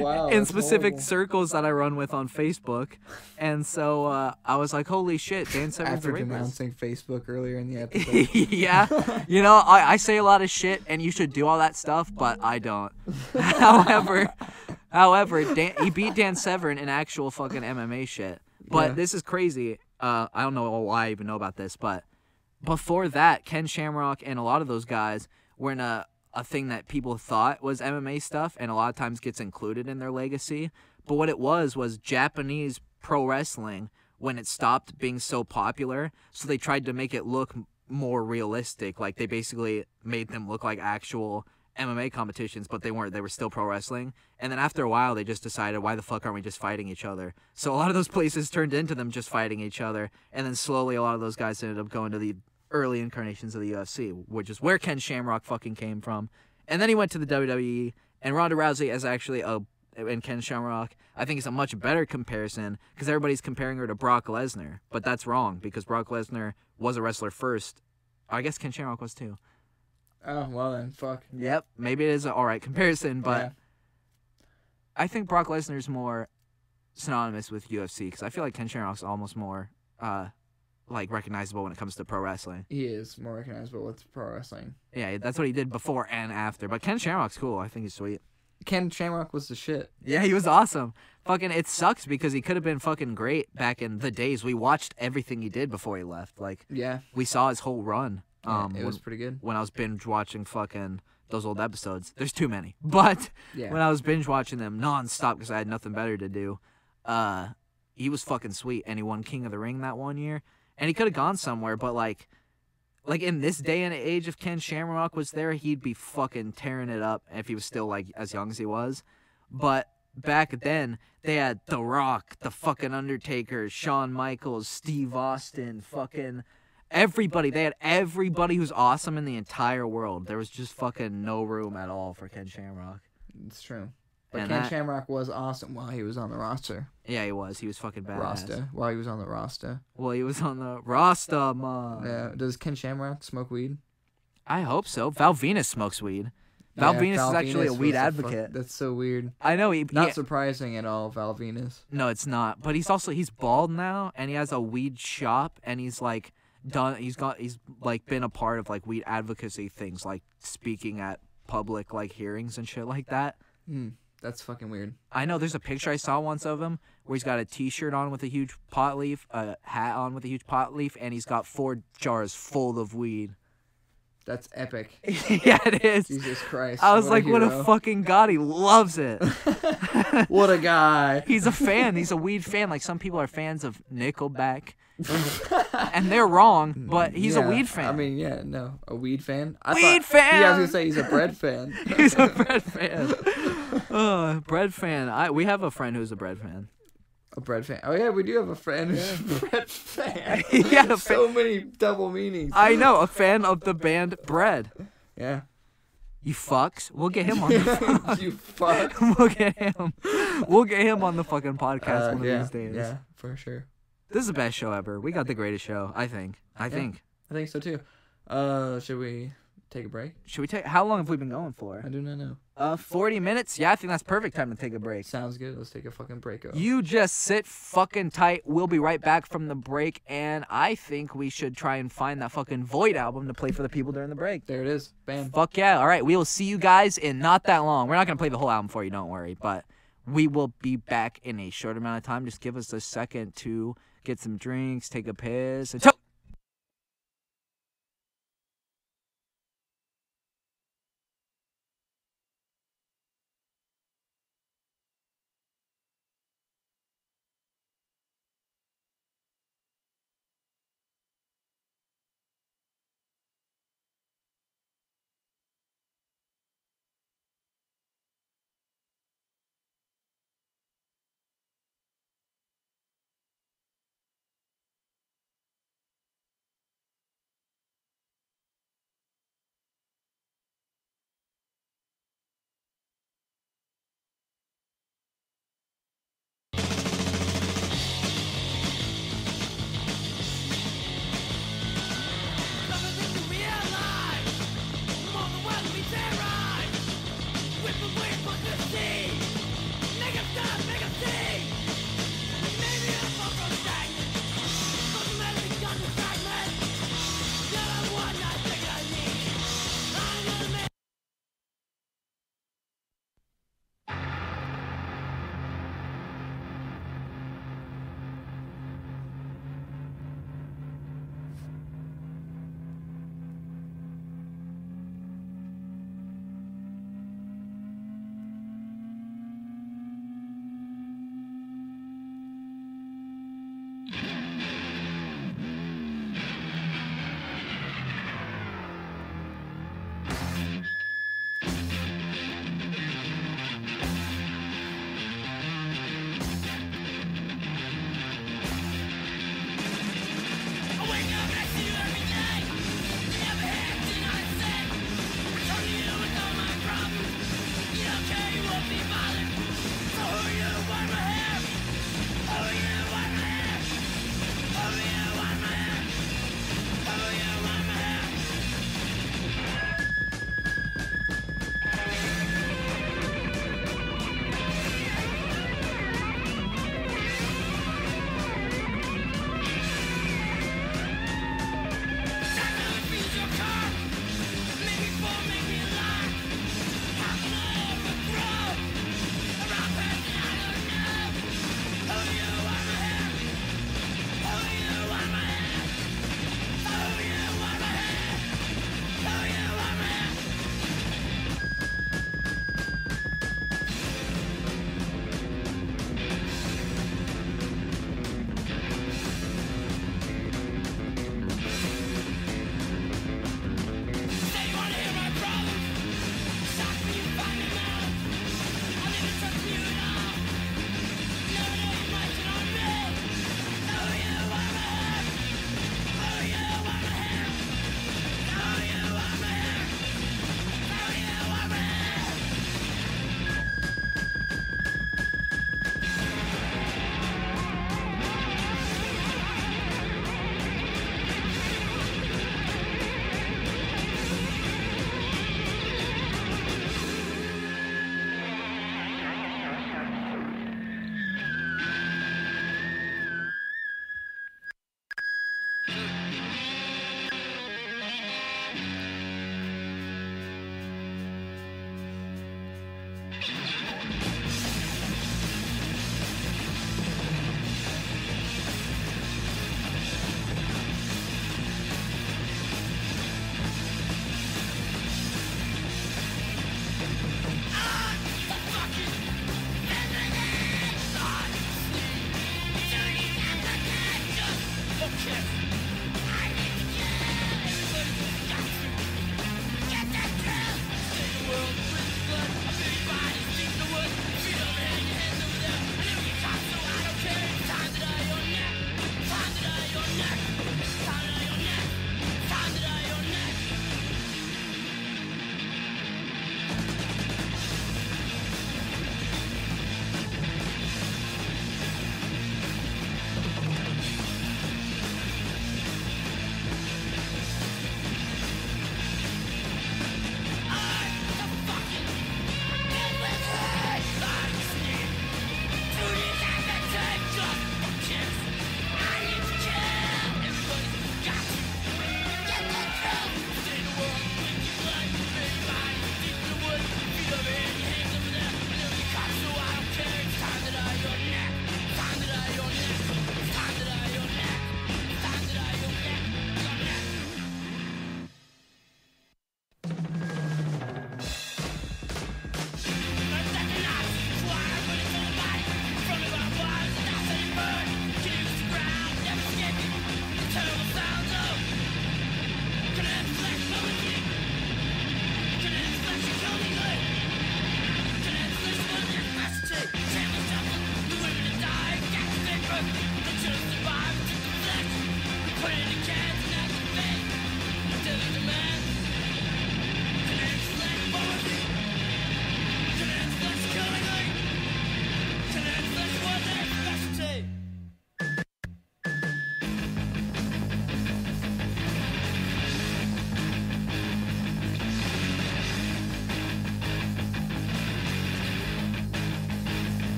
S3: Wow.
S2: In specific
S3: horrible.
S2: circles that I run with on Facebook. And so I was like, holy shit, Dan Severn's
S3: After
S2: a rapist.
S3: denouncing Facebook earlier in the episode.
S2: Yeah. You know, I say a lot of shit, and you should do all that stuff, but I don't. However, he beat Dan Severn in actual fucking MMA shit. But this is crazy. I don't know why I even know about this, but before that, Ken Shamrock and a lot of those guys were in a thing that people thought was MMA stuff, and a lot of times gets included in their legacy. But what it was Japanese pro wrestling when it stopped being so popular, so they tried to make it look more realistic. Like, they basically made them look like actual MMA competitions, but they weren't. They were still pro wrestling. And then after a while, they just decided, why the fuck aren't we just fighting each other? So a lot of those places turned into them just fighting each other. And then slowly, a lot of those guys ended up going to the early incarnations of the UFC, which is where Ken Shamrock fucking came from. And then he went to the WWE, and Ronda Rousey is actually and Ken Shamrock, I think, is a much better comparison because everybody's comparing her to Brock Lesnar. But that's wrong because Brock Lesnar was a wrestler first. I guess Ken Shamrock was too.
S3: Oh, well then, fuck.
S2: Yep, maybe it is an alright comparison, but
S3: Yeah.
S2: I think Brock Lesnar's more synonymous with UFC because I feel like Ken Shamrock's almost more like recognizable when it comes to pro wrestling.
S3: He is more recognizable with pro wrestling.
S2: Yeah, that's what he did before and after. But Ken Shamrock's cool. I think he's sweet.
S3: Ken Shamrock was the shit.
S2: Yeah, he was awesome. Fucking, it sucks because he could have been fucking great back in the days. We watched everything he did before he left. Like,
S3: Yeah.
S2: we saw his whole run.
S3: It was pretty good.
S2: When I was binge watching fucking those old episodes. There's too many. But
S3: Yeah.
S2: when I was binge watching them nonstop because I had nothing better to do, he was fucking sweet. And he won King of the Ring that one year. And he could have gone somewhere, but like in this day and age, if Ken Shamrock was there, he'd be fucking tearing it up if he was still like as young as he was. But back then, they had The Rock, the fucking Undertaker, Shawn Michaels, Steve Austin, fucking everybody. They had everybody who's awesome in the entire world. There was just fucking no room at all for Ken Shamrock.
S3: It's true. But
S2: And
S3: Ken Shamrock was awesome while he was on the roster.
S2: Yeah, he was. He was fucking badass.
S3: Rasta. While he was on the roster.
S2: Well, he was on the Rasta, man.
S3: Yeah. Does Ken Shamrock smoke weed?
S2: I hope so. Val Venus smokes weed. Val
S3: Yeah,
S2: Venus
S3: Val
S2: is actually a
S3: Venus
S2: weed
S3: was
S2: advocate.
S3: That's so weird.
S2: I know
S3: Not surprising at all, Val Venus.
S2: No, it's not. But he's bald now, and he has a weed shop, and he's like he's like been a part of like weed advocacy things, like speaking at public like hearings and shit like that.
S3: That's fucking weird.
S2: I know. There's a picture I saw once of him where he's got a T-shirt on with a huge pot leaf, a hat on with a huge pot leaf, and he's got 4 jars full of weed.
S3: That's epic.
S2: Yeah, it is.
S3: Jesus Christ.
S2: I was like, what a
S3: hero.
S2: fucking god. He loves it.
S3: What a guy.
S2: He's a fan. He's a weed fan. Like, some people are fans of Nickelback. And they're wrong, but he's a weed fan.
S3: I mean, yeah, no. A weed fan?
S2: Weed fan!
S3: Yeah, I was going to say he's a bread fan.
S2: He's a bread fan. Bread fan. We have a friend who's a bread fan.
S3: A bread fan. Oh, yeah, we do have a friend who's a bread fan.
S2: Yeah,
S3: so many double meanings.
S2: I know. A fan of the band Bread.
S3: Yeah.
S2: You fucks. We'll get him on the phone.
S3: You fuck.
S2: We'll get him. We'll get him on the fucking podcast one of these days.
S3: Yeah, for sure.
S2: This is the best show ever. We got the greatest show, I think. I think
S3: so too. Should we take a break?
S2: Should we take... How long have we been going for?
S3: I do not know.
S2: 40 minutes? Yeah, I think that's perfect time to take a break.
S3: Sounds good. Let's take a fucking break.
S2: You just sit fucking tight. We'll be right back from the break, and I think we should try and find that fucking Void album to play for the people during the break.
S3: There it is. Bam.
S2: Fuck yeah. All right, we will see you guys in not that long. We're not going to play the whole album for you, don't worry, but we will be back in a short amount of time. Just give us a second to get some drinks, take a piss, and...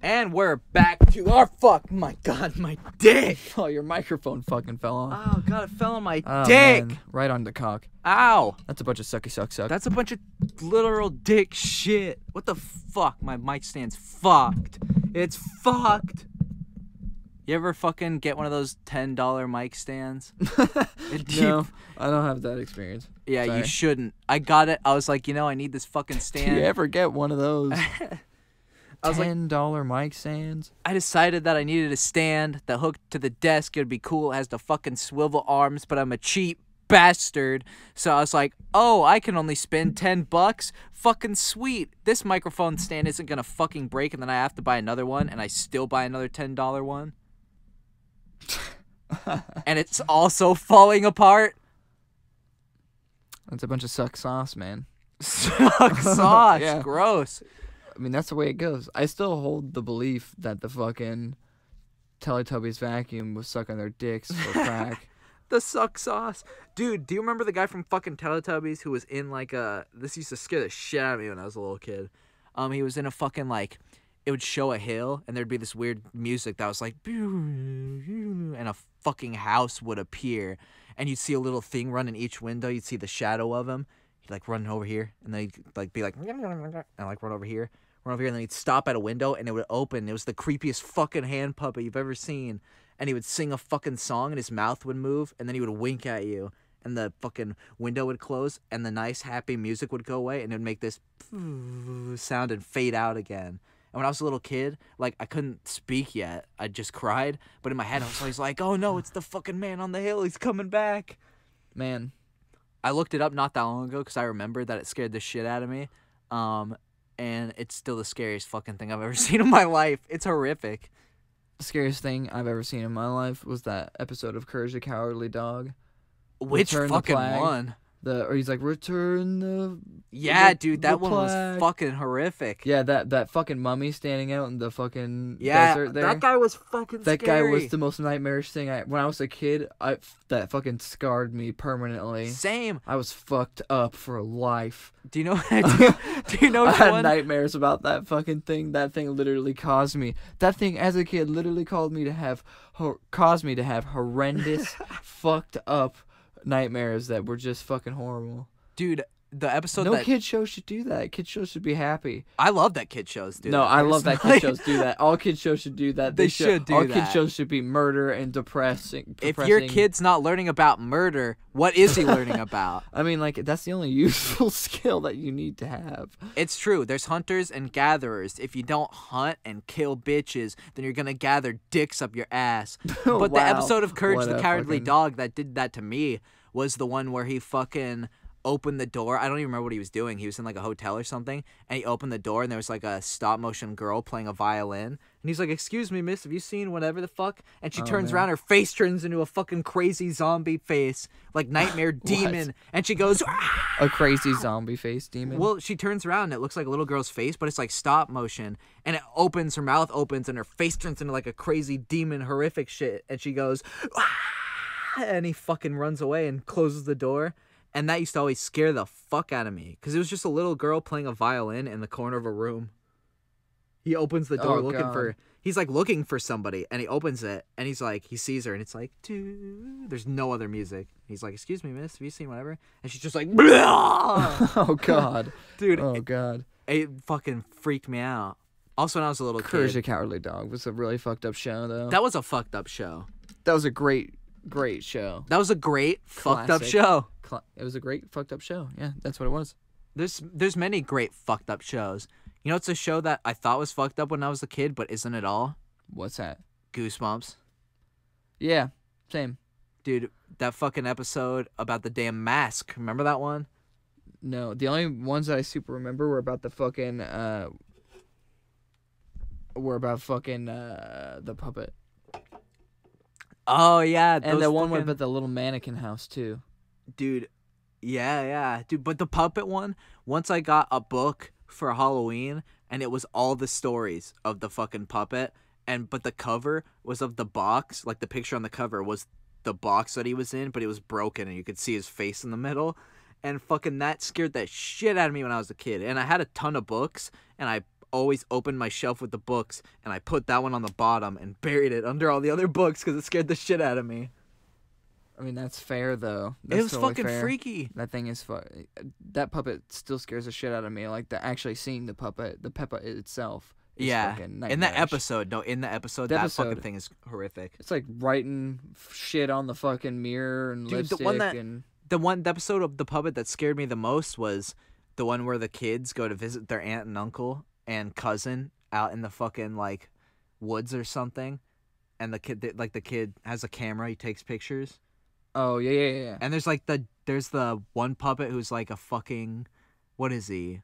S2: And we're back to our my god, my dick.
S3: Oh, your microphone fucking fell off.
S2: Oh god, it fell on my
S3: Oh,
S2: dick.
S3: man. Right on the cock.
S2: Ow.
S3: That's a bunch of sucky suck suck.
S2: That's a bunch of literal dick shit. What the fuck? My mic stand's fucked. It's fucked. You ever fucking get one of those $10 mic stands?
S3: No, I don't have that experience.
S2: Yeah,
S3: Sorry.
S2: you shouldn't. I got it. I was like, I need this fucking stand.
S3: Do you ever get one of those
S2: I was like,
S3: $10 mic stands?
S2: I decided that I needed a stand that hooked to the desk. It would be cool. It has the fucking swivel arms, but I'm a cheap bastard. So I was like, oh, I can only spend $10. Fucking sweet. This microphone stand isn't gonna fucking break, and then I have to buy another one, and I still buy another $10 one. And it's also falling apart.
S3: That's a bunch of suck sauce, man.
S2: Suck sauce.
S3: Yeah.
S2: Gross.
S3: I mean, that's the way it goes. I still hold the belief that the fucking Teletubbies vacuum was sucking their dicks for crack.
S2: The suck sauce. Dude, do you remember the guy from fucking Teletubbies who was in like a... This used to scare the shit out of me when I was a little kid. He was in a fucking like... It would show a hill and there'd be this weird music that was like... And a fucking house would appear. And you'd see a little thing run in each window. You'd see the shadow of him. He'd like run over here. And then he'd like be like... And like run over here. Run over here. And then he'd stop at a window and it would open. It was the creepiest fucking hand puppet you've ever seen. And he would sing a fucking song and his mouth would move and then he would wink at you and the fucking window would close and the nice happy music would go away and it would make this sound and fade out again. And when I was a little kid, like, I couldn't speak yet. I just cried. But in my head, I was always like, oh no, it's the fucking man on the hill. He's coming back.
S3: Man.
S2: I looked it up not that long ago because I remembered that it scared the shit out of me. And it's still the scariest fucking thing I've ever seen in my life. It's horrific.
S3: The scariest thing I've ever seen in my life was that episode of Courage the Cowardly Dog.
S2: Which
S3: Return the
S2: fucking
S3: Flag.
S2: one?
S3: Or he's like, return the...
S2: Yeah, dude, that one was
S3: flag.
S2: fucking horrific.
S3: Yeah, that fucking mummy standing out in the fucking
S2: Yeah,
S3: desert there.
S2: that guy was fucking
S3: That
S2: scary.
S3: guy was the most nightmarish thing. When I was a kid, that fucking scarred me permanently.
S2: Same.
S3: I was fucked up for life.
S2: Do you know? do you know
S3: I
S2: which
S3: had
S2: one?
S3: nightmares about that fucking thing. That thing literally caused me. That thing as a kid literally caused me to have horrendous, fucked up nightmares that were just fucking horrible.
S2: Dude, the episode
S3: No
S2: that
S3: kid show should do that. Kid shows should be happy.
S2: I love that kid shows do.
S3: No,
S2: that,
S3: I love that
S2: personally.
S3: kid shows do that. All kid shows should do that.
S2: They should do
S3: all
S2: that.
S3: kid shows should be murder and depressing.
S2: If your kid's not learning about murder, what is he learning about?
S3: I mean, like, that's the only useful skill that you need to have.
S2: It's true. There's hunters and gatherers. If you don't hunt and kill bitches, then you're gonna gather dicks up your ass. But the
S3: Wow.
S2: episode of Courage
S3: What
S2: the
S3: a
S2: Cowardly
S3: fucking-
S2: Dog that did that to me was the one where he fucking opened the door. I don't even remember what he was doing. He was in like a hotel or something, and he opened the door, and there was like a stop motion girl playing a violin, and he's like, "Excuse me, miss, have you seen whatever the fuck?" And she turns
S3: man.
S2: around, her face turns into a fucking crazy zombie face, like nightmare demon, and she goes, "Ah!"
S3: A crazy zombie face demon.
S2: Well, she turns around and it looks like a little girl's face, but it's like stop motion, and it opens, her mouth opens, and her face turns into like a crazy demon, horrific shit, and she goes, "Ah!" And he fucking runs away and closes the door. And that used to always scare the fuck out of me, because it was just a little girl playing a violin in the corner of a room. He opens the door he's like looking for somebody, and he opens it, and he's like, he sees her, and it's like, there's no other music. He's like, "Excuse me, miss, have you seen whatever?" And she's just like,
S3: Oh god.
S2: dude,
S3: Oh god.
S2: it fucking freaked me out. Also, when I was a little
S3: Courage the
S2: kid,
S3: Cowardly Dog was a really fucked up show, though.
S2: that was a fucked up show.
S3: That was a great show.
S2: That was a great fucked up
S3: Classic.
S2: show.
S3: It was a great fucked up show. Yeah, that's what it was.
S2: There's many great fucked up shows. You know, it's a show that I thought was fucked up when I was a kid, but isn't at all.
S3: What's that?
S2: Goosebumps.
S3: Yeah, same.
S2: Dude, that fucking episode about the damn mask. Remember that one?
S3: No, the only ones that I super remember were about the fucking the puppet.
S2: Oh yeah,
S3: And the one
S2: fucking...
S3: about the little mannequin house too.
S2: Dude, yeah. Dude, but the puppet one, once I got a book for Halloween and it was all the stories of the fucking puppet, but the cover was of the box, like the picture on the cover was the box that he was in, but it was broken and you could see his face in the middle. And fucking that scared the shit out of me when I was a kid. And I had a ton of books, and I always opened my shelf with the books, and I put that one on the bottom and buried it under all the other books because it scared the shit out of me.
S3: I mean, that's fair, though. That's
S2: it was
S3: totally
S2: fucking
S3: fair.
S2: freaky.
S3: That thing is that puppet still scares the shit out of me. Like, actually seeing the puppet itself is fucking
S2: in that
S3: nightmarish.
S2: episode, that fucking thing is horrific.
S3: It's like writing shit on the fucking mirror and lipstick
S2: The episode of the puppet that scared me the most was the one where the kids go to visit their aunt and uncle and cousin out in the fucking, like, woods or something. And the kid has a camera. He takes pictures.
S3: Oh, yeah.
S2: And there's the one puppet who's like a fucking, what is he?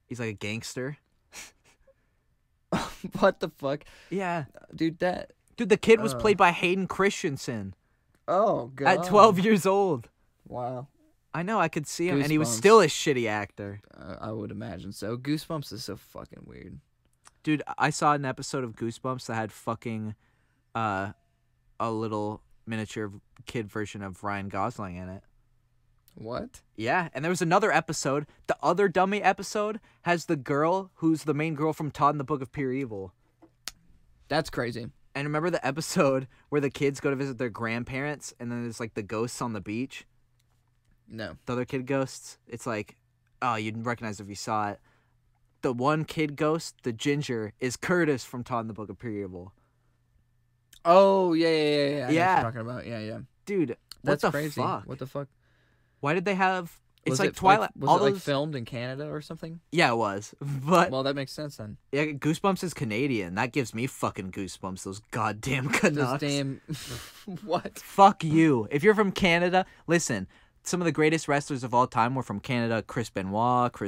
S2: He's like a gangster.
S3: What the fuck?
S2: Yeah.
S3: Dude,
S2: the kid was played by Hayden Christensen.
S3: Oh, God.
S2: At 12 years old.
S3: Wow.
S2: I know, I could see him,
S3: Goosebumps.
S2: and he was still a shitty actor.
S3: I would imagine so. Goosebumps is so fucking weird.
S2: Dude, I saw an episode of Goosebumps that had fucking a little miniature kid version of Ryan Gosling in it.
S3: What?
S2: Yeah, and there was another episode. The other dummy episode has the girl who's the main girl from Todd and the Book of Pure Evil.
S3: That's crazy.
S2: And remember the episode where the kids go to visit their grandparents, and then there's, like, the ghosts on the beach?
S3: No.
S2: The other kid ghosts? It's like, oh, you'd recognize if you saw it. The one kid ghost, the ginger, is Curtis from Todd and the Book of Pure Evil.
S3: Oh, yeah. I know what
S2: Yeah.
S3: you're talking about. Yeah.
S2: Dude,
S3: That's
S2: what the
S3: crazy.
S2: fuck?
S3: What the fuck?
S2: Why did they have... It's
S3: Was
S2: like
S3: it
S2: Twilight.
S3: Was
S2: all
S3: it, like,
S2: those...
S3: filmed in Canada or something?
S2: Yeah, it was. But
S3: Well, that makes sense then.
S2: yeah, Goosebumps is Canadian. That gives me fucking goosebumps, those goddamn Canucks.
S3: Those damn... What?
S2: Fuck you. If you're from Canada, listen... Some of the greatest wrestlers of all time were from Canada. Chris Benoit. But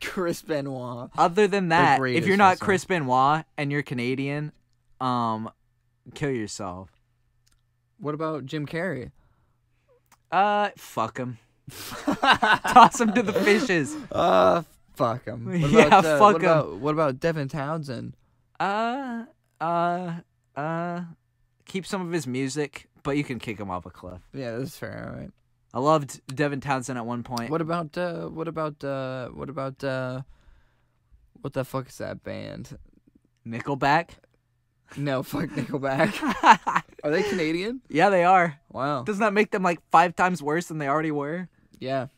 S3: Chris Benoit.
S2: other than that, if
S3: greatest
S2: you're not
S3: wrestler.
S2: Chris Benoit and you're Canadian, kill yourself.
S3: What about Jim Carrey?
S2: Fuck him. Toss him to the fishes.
S3: Fuck him.
S2: Yeah, fuck him.
S3: What about Devin Townsend?
S2: Keep some of his music, but you can kick him off a cliff.
S3: Yeah, that's fair. All right.
S2: I loved Devin Townsend at one point.
S3: What the fuck is that band?
S2: Nickelback?
S3: No, fuck Nickelback. Are they Canadian?
S2: Yeah, they are.
S3: Wow.
S2: Doesn't that make them like 5 times worse than they already were?
S3: Yeah.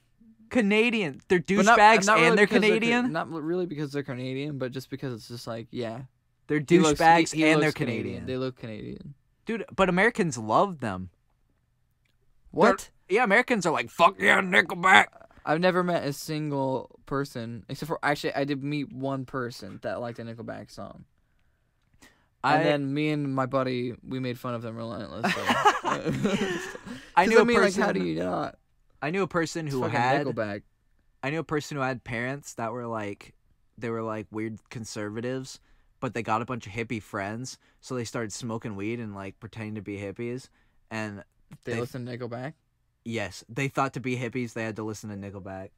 S2: Canadian. They're
S3: But not
S2: douchebags
S3: really
S2: and they're
S3: because
S2: Canadian?
S3: not really because they're Canadian, but just because it's just like, yeah.
S2: They're
S3: He looks-
S2: douchebags
S3: he
S2: and
S3: looks
S2: they're Canadian.
S3: They look Canadian.
S2: Dude, but Americans love them.
S3: What?
S2: Yeah, Americans are like, fuck yeah, Nickelback.
S3: I've never met a single person, except for, actually, I did meet one person that liked a Nickelback song. And then me and my buddy, we made fun of them relentlessly.
S2: I knew a
S3: like,
S2: person.
S3: how do you not?
S2: I knew a person
S3: It's
S2: who
S3: fucking
S2: had.
S3: Nickelback.
S2: I knew a person who had parents that were like, they were like weird conservatives, but they got a bunch of hippie friends, so they started smoking weed and like pretending to be hippies, and
S3: They listen to Nickelback?
S2: yes, they thought to be hippies they had to listen to Nickelback.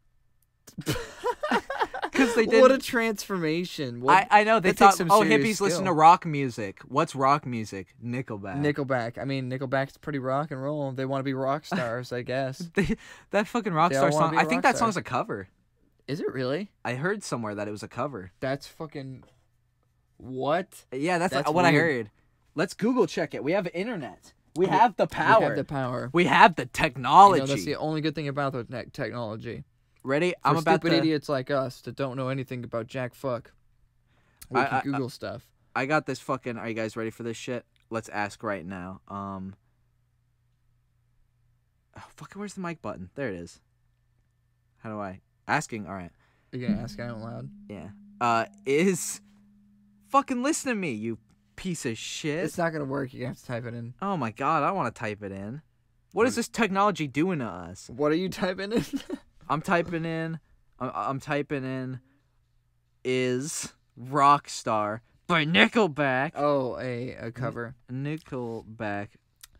S2: Because they did.
S3: What a transformation.
S2: I know, they
S3: that takes
S2: thought,
S3: some
S2: oh,
S3: serious
S2: hippies listen
S3: skill.
S2: to rock music. What's rock music? Nickelback.
S3: Nickelback. I mean, Nickelback's pretty rock and roll. They want to be rock stars, I guess.
S2: That fucking rock
S3: They all
S2: star
S3: wanna
S2: song.
S3: be a
S2: I think
S3: rock
S2: that
S3: star.
S2: song's a cover.
S3: Is it really?
S2: I heard somewhere that it was a cover.
S3: That's fucking... What?
S2: Yeah, that's
S3: That's
S2: what I
S3: weird.
S2: heard. Let's Google check it. We have internet. We have the power.
S3: We have the power.
S2: We have the technology.
S3: You know, that's the only good thing about the technology.
S2: Ready?
S3: For
S2: I'm about
S3: stupid
S2: to.
S3: idiots like us that don't know anything about jack fuck. We can Google stuff.
S2: I got this fucking. Are you guys ready for this shit? Let's ask right now. Oh, fucking, where's the mic button? There it is. How do I? Asking. All right.
S3: You're gonna ask out loud?
S2: Yeah. Is fucking listen to me, you piece of shit.
S3: It's not gonna work. You have to type it in.
S2: Oh my god, I want to type it in. What is this technology doing to us?
S3: What are you typing in?
S2: I'm typing in is Rockstar by Nickelback.
S3: Oh, a cover.
S2: Nickelback,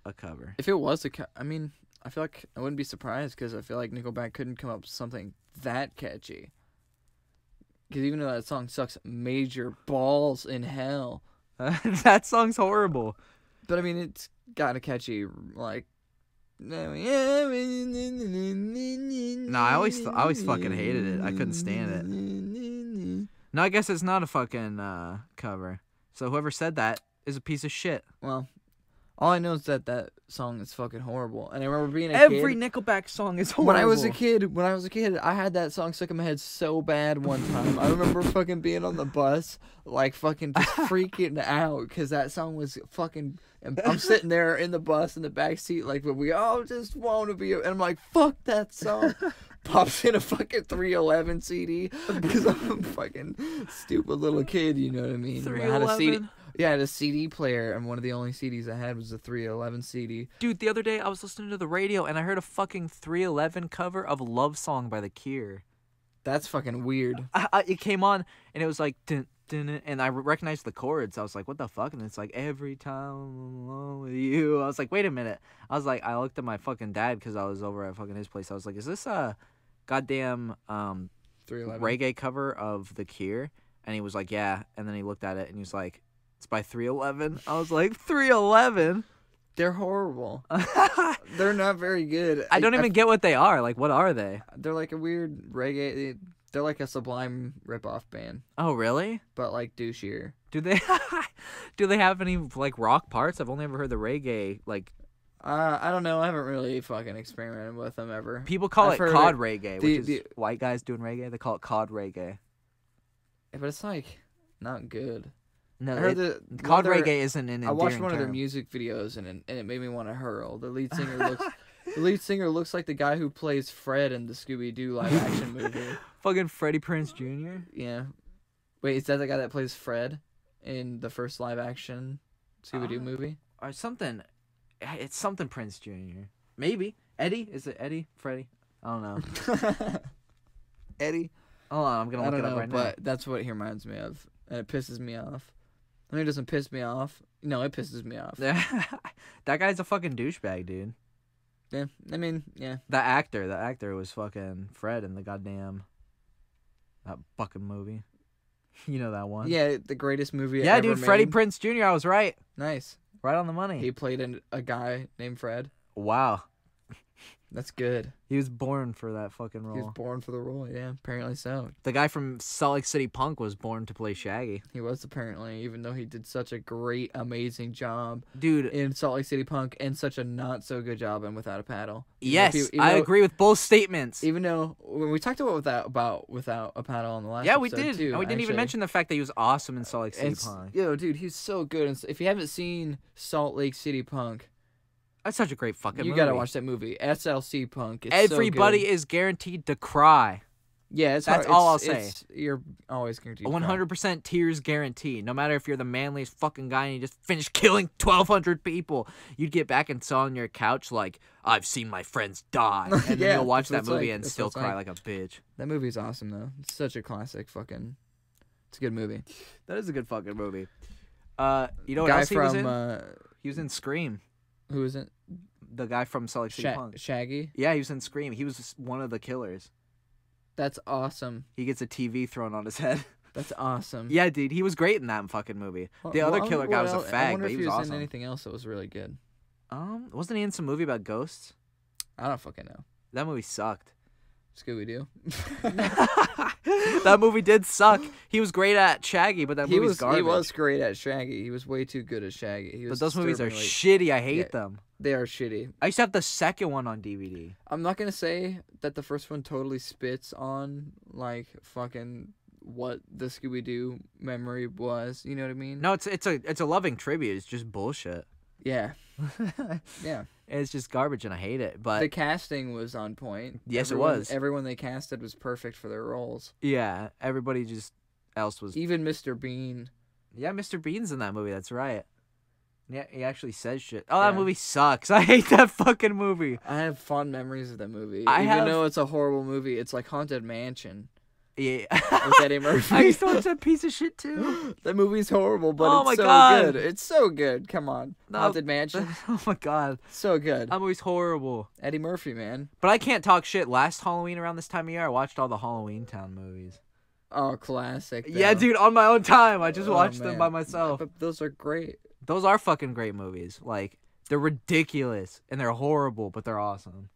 S2: a cover.
S3: If it was I mean, I feel like I wouldn't be surprised because I feel like Nickelback couldn't come up with something that catchy. Because even though that song sucks major balls in hell.
S2: That song's horrible.
S3: But I mean, it's got a catchy, like... No,
S2: I always fucking hated it. I couldn't stand it. No, I guess it's not a fucking cover. So whoever said that is a piece of shit.
S3: Well, all I know is that song is fucking horrible. And I remember being a
S2: Every
S3: kid.
S2: Nickelback song is horrible.
S3: When I was a kid, I had that song stuck in my head so bad one time. I remember fucking being on the bus, like fucking just freaking out because that song was fucking... And I'm sitting there in the bus in the back seat, like, but we all just want to be... And I'm like, fuck that song. Pops in a fucking 311 CD because I'm a fucking stupid little kid, you know what I mean?
S2: 311?
S3: I had a CD player, and one of the only CDs I had was a 311 CD.
S2: Dude, the other day I was listening to the radio, and I heard a fucking 311 cover of Love Song by The Cure.
S3: That's fucking weird.
S2: It came on, and it was like... Dun, dun, dun, and I recognized the chords. I was like, what the fuck? And it's like, every time I'm alone with you. I was like, wait a minute. I was like, I looked at my fucking dad because I was over at fucking his place. I was like, is this a goddamn
S3: 311
S2: reggae cover of The Cure? And he was like, yeah. And then he looked at it, and he was like, it's by 311. I was like, 311?
S3: They're horrible. They're not very good.
S2: I don't even get what they are. Like, what are they?
S3: They're like a weird reggae... They're like a Sublime ripoff band.
S2: Oh, really?
S3: But like douchier.
S2: Do they have any like rock parts? I've only ever heard the reggae like
S3: I don't know. I haven't really fucking experimented with them ever.
S2: People call it cod reggae, which is white guys doing reggae. They call it cod reggae.
S3: Yeah, but it's like not good.
S2: No, cod reggae isn't an endearing
S3: I watched one
S2: term.
S3: of their music videos and it made me want to hurl. The lead singer looks like the guy who plays Fred in the Scooby-Doo live action movie.
S2: Fucking Freddie Prinze Jr.
S3: Yeah. Wait, is that the guy that plays Fred in the first live action Scooby-Doo movie?
S2: Or something. It's something Prinze Jr. Maybe. Eddie? Is it Eddie? Freddie? I don't know.
S3: Eddie?
S2: Hold on, I'm going to look it up right now.
S3: But that's what he reminds me of. And it pisses me off. I mean, it doesn't piss me off. No, it pisses me off.
S2: That guy's a fucking douchebag, dude.
S3: Yeah, I mean, yeah.
S2: The actor was fucking Fred in the goddamn that fucking movie. You know that one?
S3: Yeah, the greatest movie
S2: ever
S3: made.
S2: Yeah, dude, Freddie Prinze Jr. I was right.
S3: Nice.
S2: Right on the money.
S3: He played a guy named Fred.
S2: Wow.
S3: That's good.
S2: He was born for that fucking role.
S3: He was born for the role, yeah. Apparently so.
S2: The guy from Salt Lake City Punk was born to play Shaggy.
S3: He was apparently, even though he did such a great, amazing job,
S2: dude,
S3: in Salt Lake City Punk, and such a not so good job in Without a Paddle.
S2: Yes, I agree with both statements.
S3: Even though when we talked about Without a Paddle on the last
S2: we
S3: episode
S2: did.
S3: too,
S2: and we didn't even mention the fact that he was awesome in Salt Lake City Punk.
S3: Yo, dude, he's so good. And if you haven't seen Salt Lake City Punk,
S2: that's such a great fucking movie.
S3: You gotta watch that movie. SLC Punk. It's
S2: Everybody
S3: so good.
S2: is guaranteed to cry.
S3: Yeah,
S2: that's all I'll say.
S3: You're always guaranteed.
S2: 100% tears guaranteed. No matter if you're the manliest fucking guy and you just finished killing 1,200 people, you'd get back and sit on your couch like, I've seen my friends die, and then you'll watch that movie and still cry like a bitch.
S3: That movie's awesome though. It's such a classic fucking. It's a good movie.
S2: That is a good fucking movie. You know what else he was in? He was in Scream.
S3: Who was it?
S2: The guy from Salt Lake City Punk.
S3: Shaggy?
S2: Yeah, he was in Scream. He was one of the killers.
S3: That's awesome.
S2: He gets a TV thrown on his head.
S3: That's awesome.
S2: Yeah, dude, he was great in that fucking movie. The other killer guy was a fag, but he was awesome.
S3: In anything else that was really good?
S2: Wasn't he in some movie about ghosts?
S3: I don't fucking know.
S2: That movie sucked.
S3: Scooby-Doo.
S2: That movie did suck. He was great at Shaggy, but that movie's garbage.
S3: He was great at Shaggy. He was way too good at Shaggy.
S2: But those movies are shitty. I hate them.
S3: They are shitty.
S2: I used to have the second one on DVD.
S3: I'm not going to say that the first one totally spits on, like, fucking what the Scooby-Doo memory was. You know what I mean?
S2: No, it's a loving tribute. It's just bullshit.
S3: Yeah. Yeah.
S2: It's just garbage, and I hate it. But
S3: the casting was on point.
S2: Yes, it was.
S3: Everyone they casted was perfect for their roles.
S2: Yeah, everybody else was.
S3: Even Mr. Bean.
S2: Yeah, Mr. Bean's in that movie. That's right. Yeah, he actually says shit. Oh, that
S3: Yeah.
S2: movie sucks. I hate that fucking movie.
S3: I have fond memories of that movie.
S2: I
S3: Even
S2: have-
S3: though it's a horrible movie, it's like Haunted Mansion
S2: Yeah.
S3: with Eddie Murphy.
S2: I used to watch that piece of shit too.
S3: That movie's horrible, but
S2: Oh
S3: it's
S2: my
S3: so
S2: God.
S3: good. It's so good. Come on.
S2: No.
S3: Haunted Mansion.
S2: Oh my god.
S3: So good.
S2: That movie's horrible.
S3: Eddie Murphy, man.
S2: But I can't talk shit. Last Halloween around this time of year, I watched all the Halloween Town movies.
S3: Oh, classic.
S2: Yeah,
S3: though.
S2: dude, on my own time. I just
S3: Oh,
S2: watched them
S3: man.
S2: by myself.
S3: But those are great.
S2: Those are fucking great movies. Like, they're ridiculous and they're horrible, but they're awesome.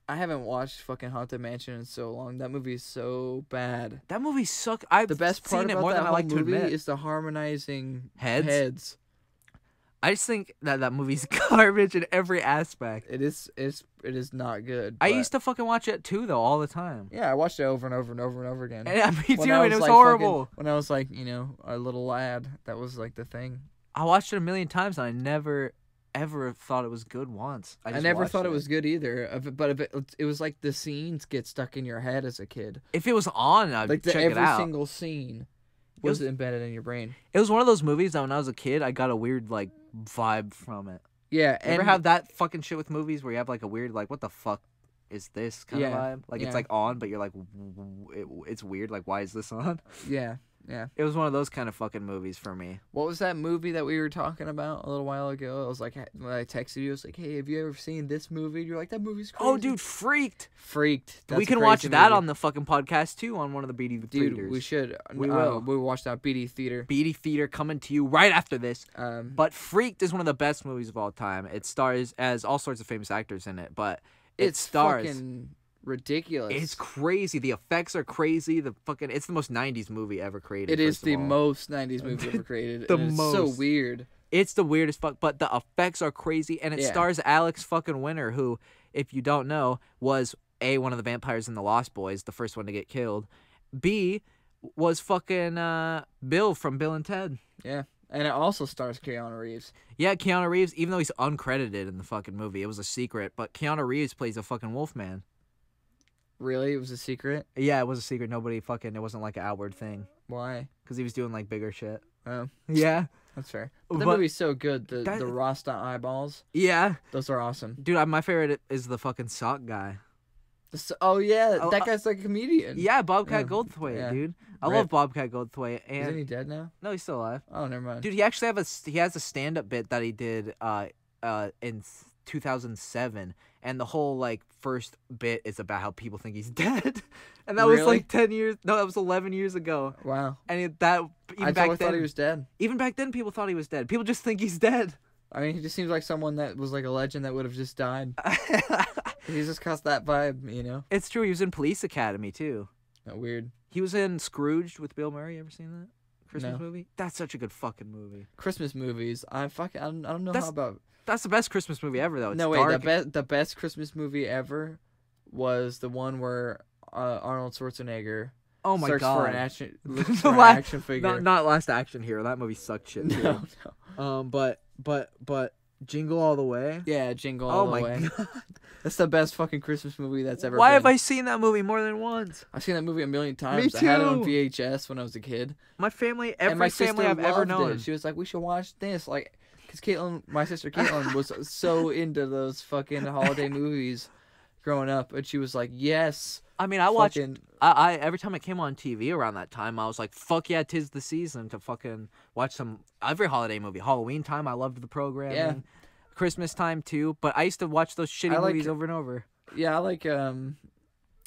S3: I haven't watched fucking Haunted Mansion in so long. That movie is so bad.
S2: That movie sucks. I've
S3: The best part
S2: seen it
S3: about
S2: more
S3: that
S2: than I
S3: whole
S2: like to
S3: movie
S2: admit.
S3: is the harmonizing
S2: Heads? I just think that movie's garbage in every aspect.
S3: It is not good.
S2: I
S3: but-
S2: used to fucking watch it too, though, all the time.
S3: Yeah, I watched it over and over and over and over again.
S2: And, me
S3: When
S2: too,
S3: I
S2: and it was
S3: like,
S2: horrible.
S3: when I was like, a little lad, that was like the thing.
S2: I watched it a million times, and I never, ever thought it was good once.
S3: I
S2: just
S3: never
S2: watched
S3: thought it was good either. But it was like the scenes get stuck in your head as a kid.
S2: If it was on, I'd
S3: Like
S2: check it
S3: every
S2: out.
S3: single scene was embedded in your brain.
S2: It was one of those movies that when I was a kid, I got a weird, like, vibe from it.
S3: Yeah,
S2: You
S3: and
S2: ever have that fucking shit with movies where you have, like, a weird, like, what the fuck is this kind
S3: Yeah,
S2: of vibe? Like,
S3: yeah.
S2: it's, like, on, but you're like, it's weird. Like, why is this on?
S3: yeah.
S2: It was one of those kind of fucking movies for me.
S3: What was that movie that we were talking about a little while ago? I was like, when I texted you, I was like, hey, have you ever seen this movie? You're like, that movie's crazy.
S2: Oh, dude, Freaked.
S3: Freaked. That's
S2: We
S3: a
S2: can watch
S3: crazy
S2: that
S3: movie.
S2: on the fucking podcast, too, on one of the BD
S3: Dude,
S2: theaters.
S3: we should.
S2: We will.
S3: We watched that BD Theater.
S2: BD Theater coming to you right after this.
S3: But
S2: But Freaked is one of the best movies of all time. It stars as all sorts of famous actors in it, but it
S3: it's
S2: stars.
S3: fucking ridiculous.
S2: It's crazy. The effects are crazy. It's the most 90s movie ever created.
S3: It is
S2: first of
S3: the
S2: all.
S3: most 90s movie ever created.
S2: The
S3: and it's so
S2: most.
S3: weird.
S2: It's the weirdest fuck, but the effects are crazy, and it
S3: Yeah.
S2: stars Alex fucking Winter, who, if you don't know, was A, one of the vampires in The Lost Boys, the first one to get killed. B, was fucking Bill from Bill and Ted.
S3: Yeah. And it also stars Keanu Reeves.
S2: Yeah, Keanu Reeves, even though he's uncredited in the fucking movie, it was a secret, but Keanu Reeves plays a fucking Wolfman.
S3: Really? It was a secret?
S2: Yeah, it was a secret. Nobody fucking, it wasn't like an outward thing.
S3: Why?
S2: Because he was doing like bigger shit.
S3: Oh,
S2: Yeah.
S3: that's fair. But the
S2: But-
S3: movie's so good. The
S2: That-
S3: Rasta eyeballs,
S2: Yeah.
S3: those are awesome.
S2: Dude, my favorite is the fucking sock guy.
S3: Oh, yeah.
S2: Oh,
S3: That guy's like a comedian.
S2: Yeah, Bobcat
S3: Yeah,
S2: Goldthwait,
S3: yeah.
S2: dude. I
S3: Rip.
S2: love Bobcat Goldthwait. And
S3: Isn't he dead now?
S2: no, he's still alive.
S3: Oh, never mind.
S2: Dude, he actually has a stand-up bit that he did in 2007, and the whole like first bit is about how people think he's dead, and that was
S3: Really?
S2: like 10 years. No, that was 11 years ago.
S3: Wow.
S2: And even
S3: I
S2: back then,
S3: thought he was dead.
S2: even back then, people thought he was dead. People just think he's dead.
S3: I mean, he just seems like someone that was like a legend that would have just died. He's just got that vibe, you know?
S2: It's true. He was in Police Academy too.
S3: Weird.
S2: He was in Scrooged with Bill Murray. Ever seen that Christmas
S3: No.
S2: movie? That's such a good fucking movie.
S3: Christmas movies. I don't know
S2: That's
S3: how about.
S2: That's the best Christmas movie ever, though. It's
S3: No, wait.
S2: dark.
S3: The best Christmas movie ever was the one where Arnold Schwarzenegger
S2: Oh my
S3: searched
S2: god.
S3: for an action, looks
S2: The
S3: for an
S2: last-
S3: action figure.
S2: Not Last Action Hero. That movie sucked shit too.
S3: No.
S2: But Jingle All the Way.
S3: Yeah, Jingle
S2: Oh
S3: All
S2: my
S3: the Way.
S2: god.
S3: That's the best fucking Christmas movie that's ever
S2: Why
S3: been.
S2: have I seen that movie more than once?
S3: I've seen that movie a million times.
S2: Me
S3: I had it on
S2: too.
S3: VHS when I was a kid.
S2: My family,
S3: And
S2: every
S3: my
S2: family
S3: sister
S2: I've ever
S3: loved
S2: known.
S3: it. She was like, "We should watch this." Like, because my sister Caitlin was so into those fucking holiday movies growing up, and she was like, "Yes."
S2: I mean, I watched.
S3: fucking-
S2: I every time it came on TV around that time, I was like, "Fuck yeah, 'tis the season to fucking watch every holiday movie." Halloween time, I loved the programming.
S3: Yeah.
S2: Christmas time too, but I used to watch those shitty
S3: I like-
S2: movies over and over.
S3: Yeah, I like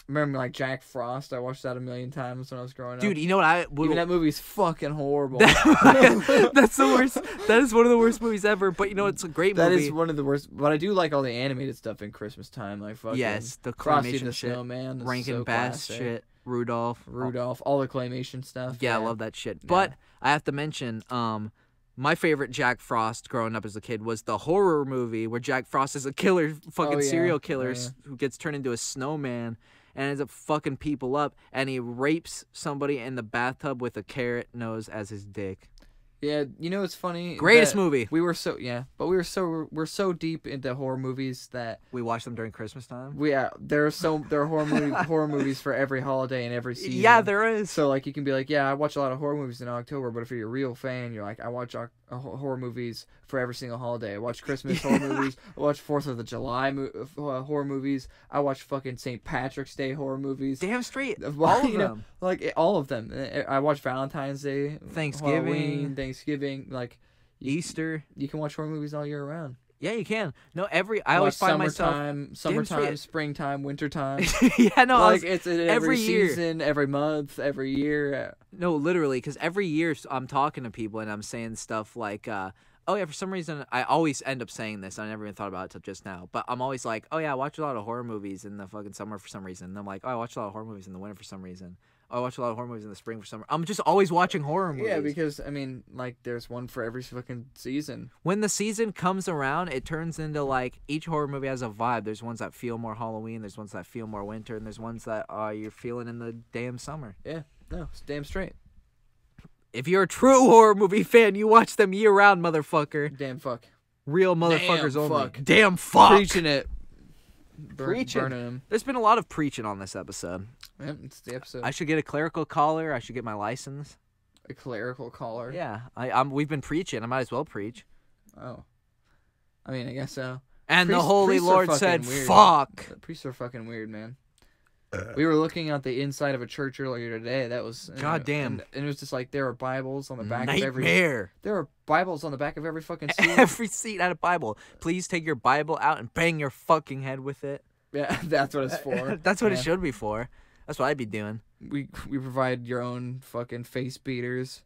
S3: remember like Jack Frost. I watched that a million times when I was growing
S2: Dude,
S3: up.
S2: you know what I would.
S3: Even that movie's fucking horrible.
S2: That's the worst. That is one of the worst movies ever. But you know, it's a great
S3: That
S2: movie.
S3: is one of the worst. But I do like all the animated stuff in Christmas time, like fucking
S2: Yes, the
S3: Frosty
S2: claymation
S3: the
S2: shit,
S3: Snowman, is
S2: Rankin
S3: so
S2: Bass
S3: classic.
S2: shit, Rudolph.
S3: Rudolph, all the claymation stuff.
S2: Yeah, I love that shit. But
S3: Yeah.
S2: I have to mention, my favorite Jack Frost growing up as a kid was the horror movie where Jack Frost is a killer, fucking
S3: Oh, yeah.
S2: serial killer
S3: Oh, yeah.
S2: who gets turned into a snowman and ends up fucking people up, and he rapes somebody in the bathtub with a carrot nose as his dick.
S3: Yeah, you know it's funny.
S2: Greatest
S3: that
S2: movie.
S3: We're so deep into horror movies that
S2: We watch them during Christmas time.
S3: there are horror movies for every holiday and every season.
S2: Yeah, there is.
S3: So like you can be like, yeah, I watch a lot of horror movies in October, but if you're a real fan, you're like, I watch horror movies for every single holiday. I watch Christmas horror movies. I watch 4th of the July horror movies. I watch fucking St. Patrick's Day horror movies.
S2: Damn straight. All of them.
S3: Like all of them. I watch Valentine's Day,
S2: Thanksgiving,
S3: Thanksgiving, like
S2: Easter.
S3: You can watch horror movies all year round.
S2: Yeah, you can. No, I always find myself
S3: summertime, springtime, wintertime.
S2: Yeah, no,
S3: like it's
S2: every year.
S3: season, every month, every year.
S2: No, literally, because every year I'm talking to people and I'm saying stuff like, oh yeah, for some reason I always end up saying this. I never even thought about it till just now, but I'm always like, oh yeah, I watch a lot of horror movies in the fucking summer for some reason. And I'm like, oh, I watch a lot of horror movies in the winter for some reason. Oh, I watch a lot of horror movies in the spring for summer. I'm just always watching horror movies.
S3: Yeah, because I mean, like, there's one for every fucking season.
S2: When the season comes around, it turns into like each horror movie has a vibe. There's ones that feel more Halloween. There's ones that feel more winter, and there's ones that you're feeling in the damn summer.
S3: Yeah, no, it's damn straight.
S2: If you're a true horror movie fan, you watch them year round, motherfucker.
S3: Damn fuck.
S2: Real motherfuckers
S3: Damn
S2: only.
S3: fuck.
S2: Damn fuck.
S3: Preaching it.
S2: Preaching.
S3: Burning them.
S2: There's been a lot of preaching on this episode.
S3: Yep, it's the episode.
S2: I should get a clerical collar. I should get my license.
S3: A clerical collar.
S2: Yeah, we've been preaching. I might as well preach.
S3: Oh. I mean, I guess so.
S2: And the Holy
S3: Priests are
S2: Lord
S3: fucking
S2: said,
S3: weird.
S2: fuck.
S3: Priests are fucking weird, man. We were looking at the inside of a church earlier today. That was
S2: goddamn.
S3: And it was just like there are Bibles on the back of every.
S2: Nightmare.
S3: There are Bibles on the back of every fucking seat.
S2: Every seat had a Bible. Please take your Bible out and bang your fucking head with it.
S3: Yeah, that's what it's for.
S2: That's what it should be for. That's what I'd be doing.
S3: We provide your own fucking face beaters.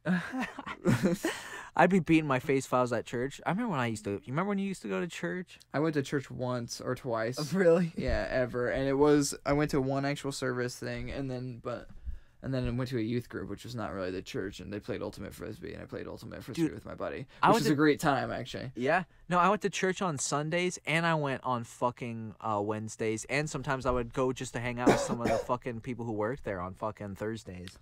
S2: I'd be beating my face if I was at church. I remember when you remember when you used to go to church?
S3: I went to church once or twice.
S2: Really?
S3: Yeah, ever. And I went to one actual service thing, and then I went to a youth group, which was not really the church, and they played Ultimate Frisbee, and I played Ultimate Frisbee with my buddy, which was a great time, actually.
S2: Yeah. No, I went to church on Sundays, and I went on fucking Wednesdays, and sometimes I would go just to hang out with some of the fucking people who worked there on fucking Thursdays.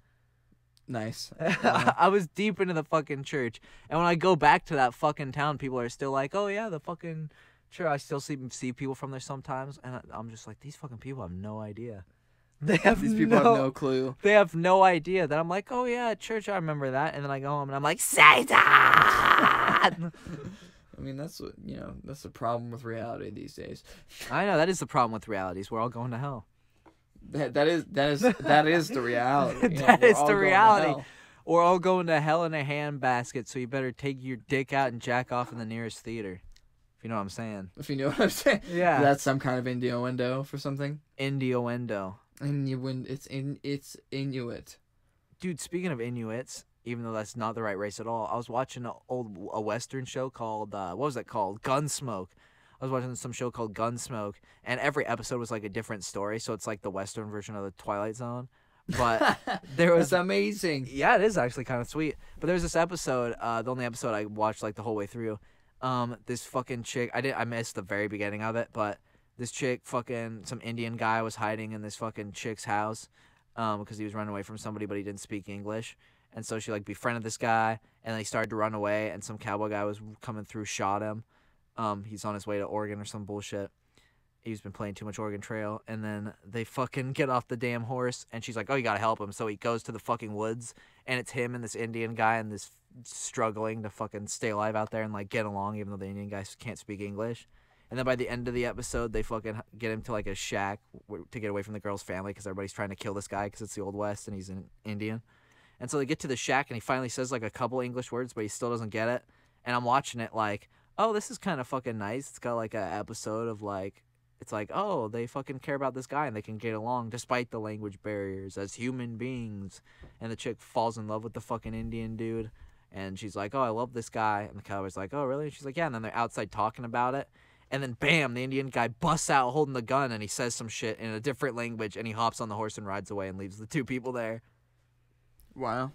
S3: Nice.
S2: I was deep into the fucking church, and when I go back to that fucking town, people are still like, oh yeah, the fucking church. I still see people from there sometimes, and I'm just like, these fucking people have no idea. These
S3: people have no clue.
S2: They have no idea that I'm like, oh yeah, at church I remember that, and then I go home and I'm like, Satan.
S3: I mean, that's the problem with reality these days.
S2: I know that is the problem with realities. We're all going to hell.
S3: That is the reality.
S2: That is the reality. We're all going to hell in a handbasket, so you better take your dick out and jack off in the nearest theater. If you know what I'm saying.
S3: If you know what I'm saying.
S2: Yeah.
S3: That's some kind of innuendo for something.
S2: Innuendo.
S3: It's Inuit.
S2: Dude, speaking of Inuits, even though that's not the right race at all, I was watching a Western show called, what was it called? Gunsmoke. I was watching some show called Gunsmoke, and every episode was like a different story, so it's like the Western version of the Twilight Zone. But there was...
S3: That's amazing.
S2: Yeah, it is actually kind of sweet. But there was this episode, the only episode I watched like the whole way through. This fucking chick, I missed the very beginning of it, but this chick, fucking, some Indian guy was hiding in this fucking chick's house, because he was running away from somebody, but he didn't speak English. And so she like befriended this guy, and then he started to run away, and some cowboy guy was coming through, shot him. He's on his way to Oregon or some bullshit. He's been playing too much Oregon Trail, and then they fucking get off the damn horse, and she's like, oh, you gotta help him. So he goes to the fucking woods, and it's him and this Indian guy and this struggling to fucking stay alive out there and like get along, even though the Indian guy can't speak English. And then by the end of the episode, they fucking get him to like a shack to get away from the girl's family, because everybody's trying to kill this guy because it's the Old West and he's an Indian. And so they get to the shack, and he finally says like a couple English words, but he still doesn't get it. And I'm watching it like, oh, this is kind of fucking nice. It's got like an episode of like, it's like, oh, they fucking care about this guy and they can get along despite the language barriers as human beings. And the chick falls in love with the fucking Indian dude. And she's like, oh, I love this guy. And the cowboy's like, oh, really? And she's like, yeah. And then they're outside talking about it. And then, bam, the Indian guy busts out holding the gun, and he says some shit in a different language, and he hops on the horse and rides away and leaves the two people there.
S3: Wow.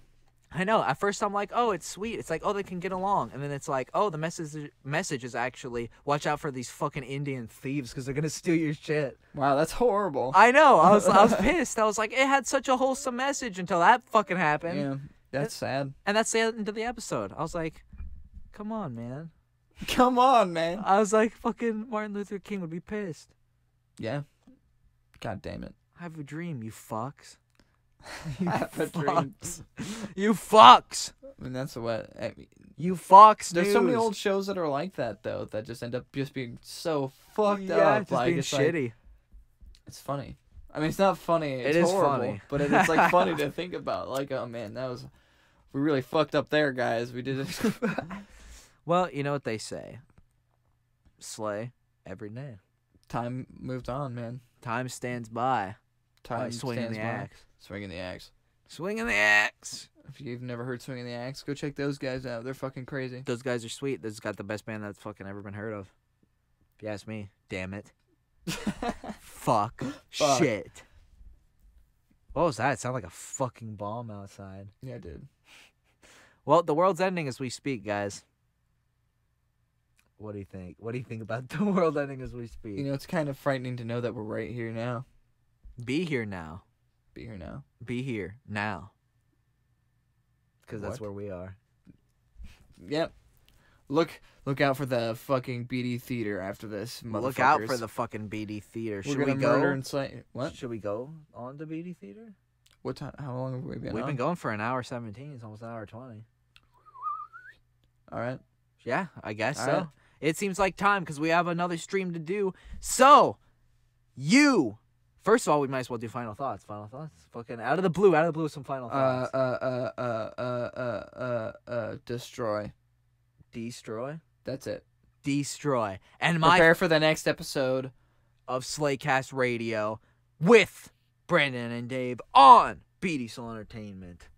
S2: I know. At first, I'm like, oh, it's sweet. It's like, oh, they can get along. And then it's like, oh, the message is actually, watch out for these fucking Indian thieves because they're going to steal your shit.
S3: Wow, that's horrible.
S2: I know. I was pissed. I was like, it had such a wholesome message until that fucking happened.
S3: Yeah. That's sad.
S2: And that's the end of the episode. I was like, come on, man.
S3: Come on, man.
S2: I was like, fucking Martin Luther King would be pissed.
S3: Yeah. God damn it.
S2: I have a dream, you fucks.
S3: I have a dream.
S2: You fucks.
S3: I mean, that's what.
S2: You fucks.
S3: There's so many old shows that are like that though, that just end up just being so fucked up.
S2: Yeah, just
S3: like
S2: being
S3: it's
S2: shitty.
S3: Like, it's funny. I mean, it's not funny. It's
S2: It is
S3: horrible,
S2: funny.
S3: but it's like funny to think about. Like, oh man, we really fucked up there, guys. We did it.
S2: Well, you know what they say. Slay every day.
S3: Time moved on, man.
S2: Time stands by.
S3: Time
S2: swinging
S3: stands
S2: the
S3: by.
S2: axe.
S3: Swinging the axe.
S2: Swinging the axe.
S3: If you've never heard Swinging the Axe, go check those guys out. They're fucking crazy.
S2: Those guys are sweet. They've got the best band that's fucking ever been heard of. If you ask me. Damn it. Fuck. Shit. What was that? It sounded like a fucking bomb outside.
S3: Yeah, dude.
S2: Well, the world's ending as we speak, guys. What do you think? What do you think about the world ending as we speak?
S3: You know, it's kind of frightening to know that we're right here now.
S2: Be here now.
S3: Be here now.
S2: Be here now. Because that's
S3: What?
S2: where we are.
S3: Yep. Look out for the fucking BD Theater after this, motherfuckers.
S2: Look out for the fucking BD Theater.
S3: We're
S2: Should
S3: gonna
S2: we go?
S3: murder and slay. What?
S2: Should we go on to BD Theater?
S3: What time? How long have we been?
S2: We've
S3: on?
S2: been going for an hour 17. It's almost an hour 20.
S3: All right.
S2: Yeah, I guess
S3: All
S2: so.
S3: right.
S2: It seems like time because we have another stream to do. So, first of all, we might as well do final thoughts. Final thoughts. Fucking out of the blue, some final thoughts.
S3: Destroy.
S2: Destroy.
S3: That's it.
S2: Destroy. And my
S3: Prepare for the next episode
S2: of Slaycast Radio with Brandon and Dave on BD Soul Entertainment.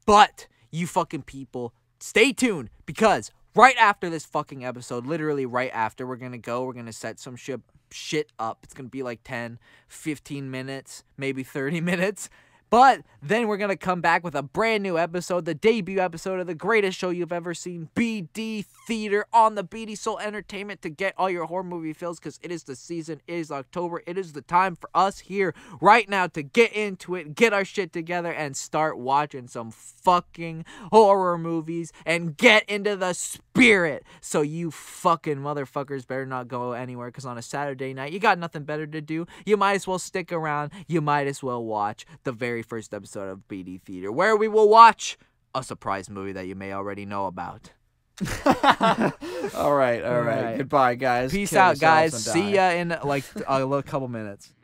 S2: But you fucking people, stay tuned because right after this fucking episode, literally right after, we're gonna set some shit up. It's gonna be like 10, 15 minutes, maybe 30 minutes. But then we're going to come back with a brand new episode, the debut episode of the greatest show you've ever seen, BD Theater, on the BD Soul Entertainment to get all your horror movie feels because it is the season, it is October, it is the time for us here right now to get into it, get our shit together, and start watching some fucking horror movies and get into the spirit. So you fucking motherfuckers better not go anywhere because on a Saturday night, you got nothing better to do. You might as well stick around. You might as well watch the very first episode of BD Theater, where we will watch a surprise movie that you may already know about.
S3: All right. Goodbye, guys.
S2: Peace
S3: Kill
S2: out, guys.
S3: yourselves and
S2: See
S3: die.
S2: ya in like a couple minutes.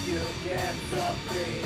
S1: You get something.